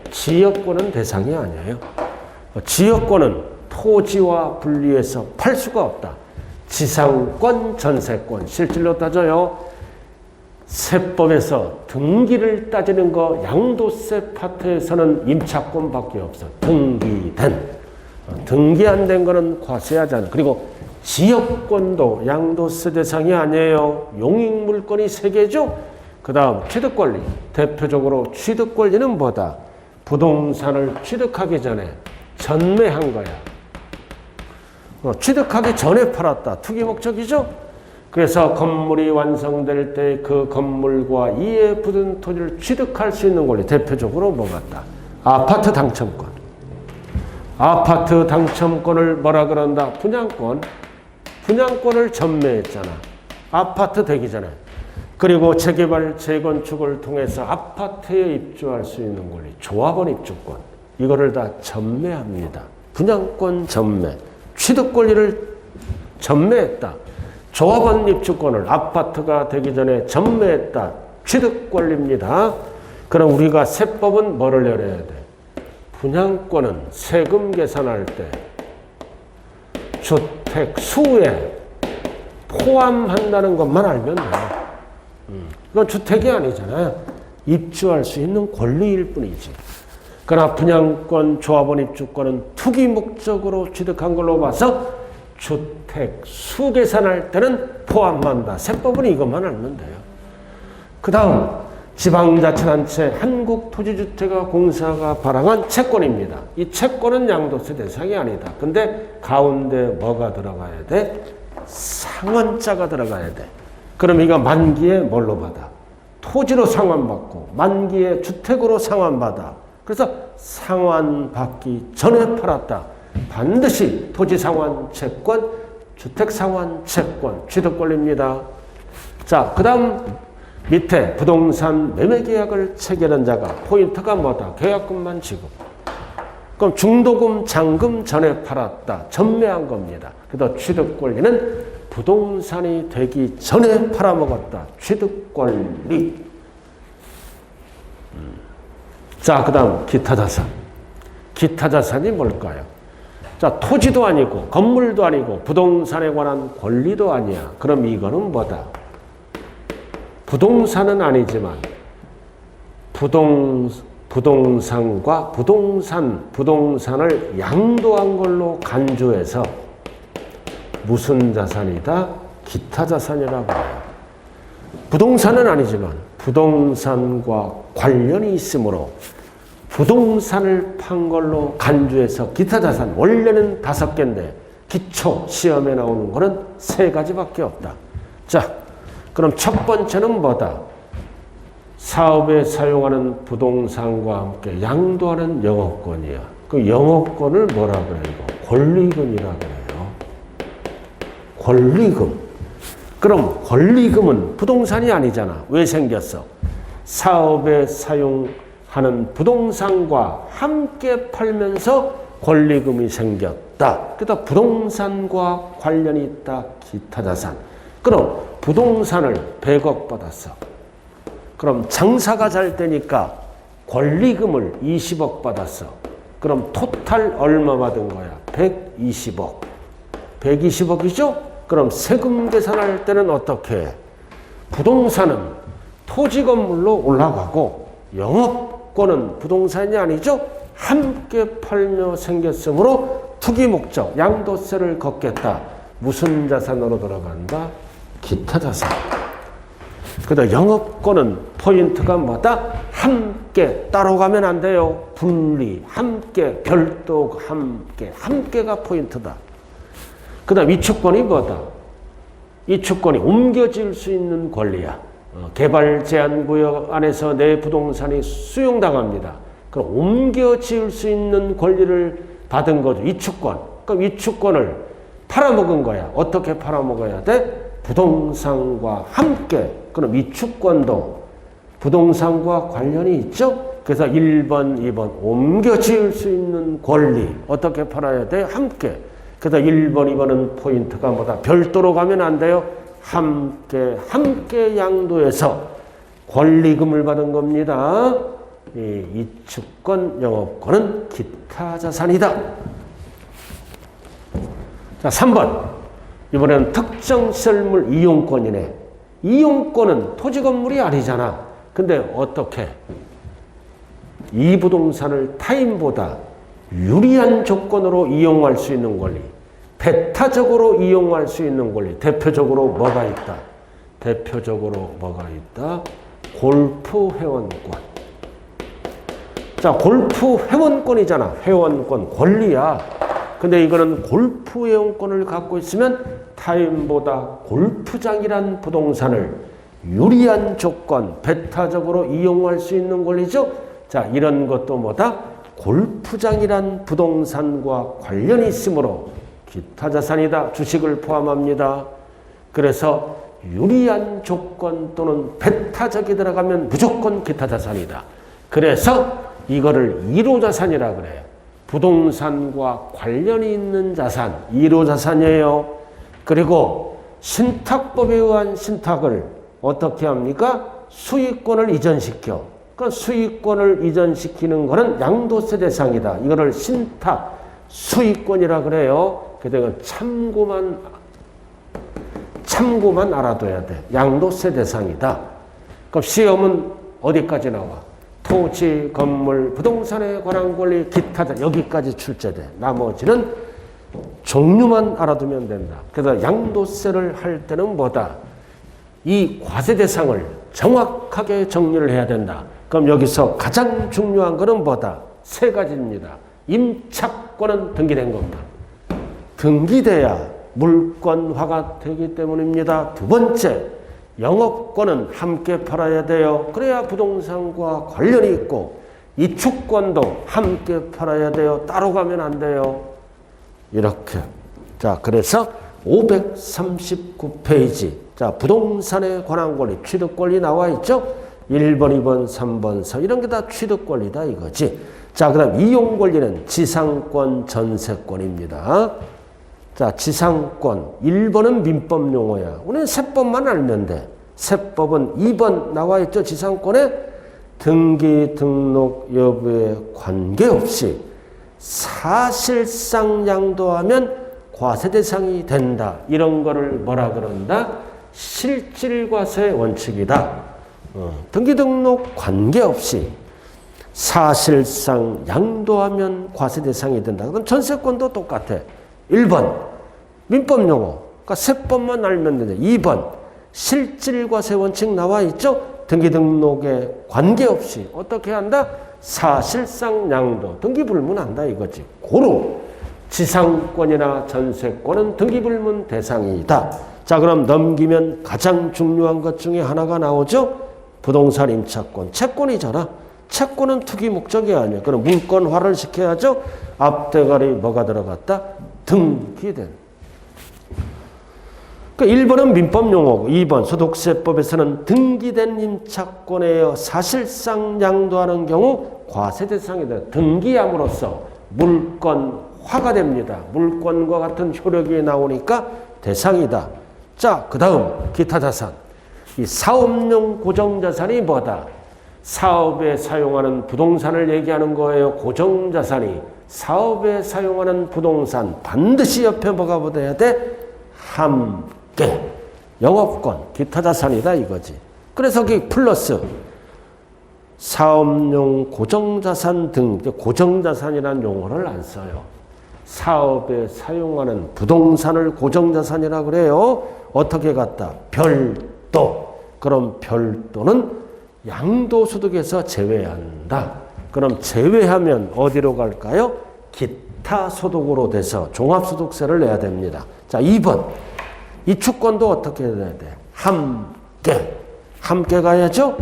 지역권은 대상이 아니에요. 지역권은 토지와 분리해서 팔 수가 없다. 지상권, 전세권, 실질로 따져요. 세법에서 등기를 따지는 거 양도세 파트에서는 임차권밖에 없어. 등기된. 등기 안 된 거는 과세하지 않아. 그리고 지역권도 양도세 대상이 아니에요. 용익물권이 3개죠. 그 다음 취득권리. 대표적으로 취득권리는 뭐다? 부동산을 취득하기 전에 전매한 거야. 취득하기 전에 팔았다. 투기 목적이죠. 그래서 건물이 완성될 때 그 건물과 이에 붙은 토지를 취득할 수 있는 권리. 대표적으로 뭐 같다? 아파트 당첨권. 아파트 당첨권을 뭐라 그런다? 분양권. 분양권을 전매했잖아. 아파트 되기 전에. 그리고 재개발, 재건축을 통해서 아파트에 입주할 수 있는 권리. 조합원 입주권. 이거를 다 전매합니다. 분양권 전매. 취득 권리를 전매했다. 조합원 입주권을 아파트가 되기 전에 전매했다. 취득권리입니다. 그럼 우리가 세법은 뭐를 열어야 돼? 분양권은 세금 계산할 때 주택 수에 포함한다는 것만 알면 돼요. 이건 주택이 아니잖아요. 입주할 수 있는 권리일 뿐이지. 그러나 분양권, 조합원 입주권은 투기 목적으로 취득한 걸로 봐서 주택 수 계산할 때는 포함한다. 세법은 이것만 알면 돼요. 그 다음 지방자치단체 한국토지주택공사가 발행한 채권입니다. 이 채권은 양도세 대상이 아니다. 근데 가운데 뭐가 들어가야 돼? 상환자가 들어가야 돼. 그럼 이거 만기에 뭘로 받아? 토지로 상환받고 만기에 주택으로 상환받아. 그래서 상환받기 전에 팔았다. 반드시 토지상환채권, 주택상환채권 취득권리입니다. 자, 그 다음 밑에 부동산 매매계약을 체결한 자가 포인트가 뭐다? 계약금만 지급. 그럼 중도금, 잔금 전에 팔았다. 전매한 겁니다. 그래서 취득권리는 부동산이 되기 전에 팔아먹었다. 취득권리. 자, 그 다음 기타자산. 기타자산이 뭘까요? 자, 토지도 아니고 건물도 아니고 부동산에 관한 권리도 아니야. 그럼 이거는 뭐다? 부동산은 아니지만 부동산과 부동산을 양도한 걸로 간주해서 무슨 자산이다? 기타 자산이라고 해요. 부동산은 아니지만 부동산과 관련이 있으므로 부동산을 판 걸로 간주해서 기타 자산, 원래는 5개인데 기초 시험에 나오는 거는 3가지밖에 없다. 자, 그럼 첫 번째는 뭐다? 사업에 사용하는 부동산과 함께 양도하는 영업권이야. 그 영업권을 뭐라 그래요? 이거 권리금이라 그래요. 권리금. 그럼 권리금은 부동산이 아니잖아. 왜 생겼어? 사업에 사용하는 부동산과 함께 팔면서 권리금이 생겼다. 그래서 부동산과 관련이 있다. 기타 자산. 그럼 부동산을 100억 받았어. 그럼 장사가 잘 되니까 권리금을 20억 받았어. 그럼 토탈 얼마 받은 거야? 120억. 120억이죠? 그럼 세금 계산할 때는 어떻게 해? 부동산은 토지 건물로 올라가고 영업권은 부동산이 아니죠? 함께 팔며 생겼으므로 투기 목적, 양도세를 걷겠다. 무슨 자산으로 들어간다? 기타 자산. 그다음 영업권은 포인트가 뭐다? 함께 따로 가면 안 돼요. 분리, 함께, 별도, 함께가 포인트다. 그다음 이축권이 뭐다? 이축권이 옮겨 지을 수 있는 권리야. 개발 제한 구역 안에서 내 부동산이 수용당합니다. 그럼 옮겨 지을 수 있는 권리를 받은 거죠. 이축권. 그럼 이축권을 팔아먹은 거야. 어떻게 팔아먹어야 돼? 부동산과 함께. 그럼 이축권도 부동산과 관련이 있죠? 그래서 1번, 2번 옮겨 지을 수 있는 권리. 어떻게 팔아야 돼? 함께. 그래서 1번, 2번은 포인트가 뭐다? 별도로 가면 안 돼요. 함께 양도해서 권리금을 받은 겁니다. 이 이축권, 영업권은 기타 자산이다. 자, 3번. 이번에는 특정 시설물 이용권이네. 이용권은 토지 건물이 아니잖아. 근데 어떻게? 이 부동산을 타인보다 유리한 조건으로 이용할 수 있는 권리. 배타적으로 이용할 수 있는 권리. 대표적으로 뭐가 있다? 대표적으로 뭐가 있다? 골프 회원권. 자, 골프 회원권이잖아. 회원권 권리야. 근데 이거는 골프 회원권을 갖고 있으면 타인보다 골프장이란 부동산을 유리한 조건, 배타적으로 이용할 수 있는 권리죠. 자, 이런 것도 뭐다? 골프장이란 부동산과 관련이 있으므로 기타 자산이다. 주식을 포함합니다. 그래서 유리한 조건 또는 배타적이 들어가면 무조건 기타 자산이다. 그래서 이거를 1호 자산이라 그래요. 부동산과 관련이 있는 자산, 1호 자산이에요. 그리고 신탁법에 의한 신탁을 어떻게 합니까? 수익권을 이전시켜. 그러니까 수익권을 이전시키는 거는 양도세 대상이다. 이거를 신탁, 수익권이라 그래요. 그래서 참고만 알아둬야 돼. 양도세 대상이다. 그럼 시험은 어디까지 나와? 토지, 건물, 부동산에 관한 권리, 기타 여기까지 출제돼. 나머지는 종류만 알아두면 된다. 그래서 양도세를 할 때는 뭐다? 이 과세 대상을 정확하게 정리를 해야 된다. 그럼 여기서 가장 중요한 것은 뭐다? 세 가지입니다. 임차권은 등기된 겁니다. 등기돼야 물권화가 되기 때문입니다. 두 번째, 영업권은 함께 팔아야 돼요. 그래야 부동산과 관련이 있고 이축권도 함께 팔아야 돼요. 따로 가면 안 돼요. 이렇게. 자, 그래서 539페이지. 자, 부동산에 관한 권리, 취득 권리 나와 있죠? 1번, 2번, 3번, 4 이런 게 다 취득 권리다 이거지. 자, 그다음 이용 권리는 지상권, 전세권입니다. 자, 지상권 1번은 민법 용어야. 우리는 세법만 알면 돼. 세법은 2번 나와 있죠. 지상권에 등기 등록 여부에 관계없이 사실상 양도하면 과세 대상이 된다. 이런 거를 뭐라 그런다? 실질과세 원칙이다. 등기 등록 관계없이 사실상 양도하면 과세 대상이 된다. 그럼 전세권도 똑같아. 1번 민법 용어. 그러니까 세법만 알면 되죠. 2번 실질과세 원칙 나와 있죠. 등기 등록에 관계없이 어떻게 한다? 사실상 양도. 등기 불문한다 이거지. 고로 지상권이나 전세권은 등기 불문 대상이다. 자, 그럼 넘기면 가장 중요한 것 중에 하나가 나오죠. 부동산 임차권. 채권이잖아. 채권은 투기 목적이 아니야. 그럼 물권화를 시켜야죠. 앞대가리 뭐가 들어갔다? 등기된. 그러니까 1번은 민법 용어고 2번 소득세법에서는 등기된 임차권에 사실상 양도하는 경우 과세 대상이다. 등기함으로써 물권화가 됩니다. 물권과 같은 효력이 나오니까 대상이다. 자, 그 다음 기타 자산. 이 사업용 고정자산이 뭐다? 사업에 사용하는 부동산을 얘기하는 거예요. 고정자산이. 사업에 사용하는 부동산 반드시 옆에 뭐가 붙어야 돼? 함께. 영업권, 기타 자산이다 이거지. 그래서 그 플러스 사업용 고정자산 등. 고정자산이라는 용어를 안 써요. 사업에 사용하는 부동산을 고정자산이라 그래요. 어떻게 갖다? 별도. 그럼 별도는 양도소득에서 제외한다. 그럼 제외하면 어디로 갈까요? 기타 소득으로 돼서 종합소득세를 내야 됩니다. 자, 2번. 이축권도 어떻게 해야 돼? 함께. 함께 가야죠?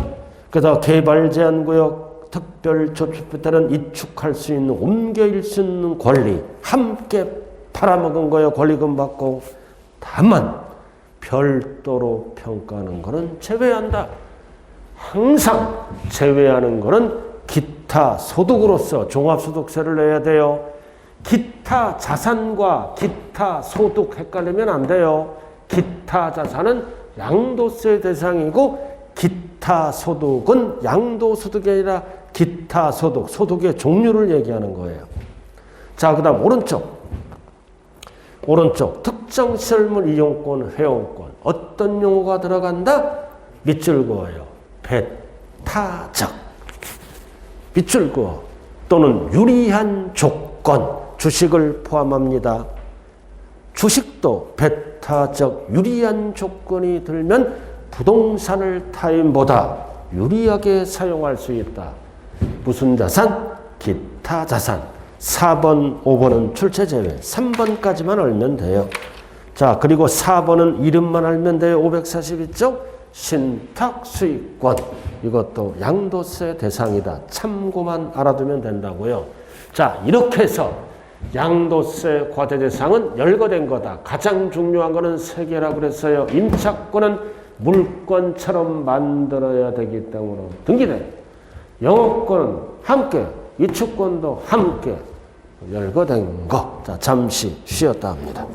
그래서 개발제한구역 특별조치부 때는 이축할 수 있는, 옮겨일 수 있는 권리. 함께 팔아먹은 거예요. 권리금 받고. 다만 별도로 평가하는 거는 제외한다. 항상 제외하는 거는 기타 소득으로서 종합소득세를 내야 돼요. 기타 자산과 기타 소득 헷갈리면 안 돼요. 기타 자산은 양도세 대상이고 기타 소득은 양도소득이 아니라 기타 소득, 소득의 종류를 얘기하는 거예요. 자, 그 다음 오른쪽 특정 시설물 이용권, 회원권. 어떤 용어가 들어간다? 밑줄 그어요. 배타적. 밑줄 그어. 또는 유리한 조건. 주식을 포함합니다. 주식도 배타적 유리한 조건이 들면 부동산을 타인보다 유리하게 사용할 수 있다. 무슨 자산? 기타 자산. 4번, 5번은 출처 제외. 3번까지만 알면 돼요. 자, 그리고 4번은 이름만 알면 돼요. 542쪽. 신탁수익권. 이것도 양도세 대상이다. 참고만 알아두면 된다고요. 자, 이렇게 해서 양도세 과세 대상은 열거된 거다. 가장 중요한 거는 세 개라고 그랬어요. 임차권은 물권처럼 만들어야 되기 때문에 등기돼. 영업권은 함께, 이축권도 함께 열거된 거. 자, 잠시 쉬었다 합니다.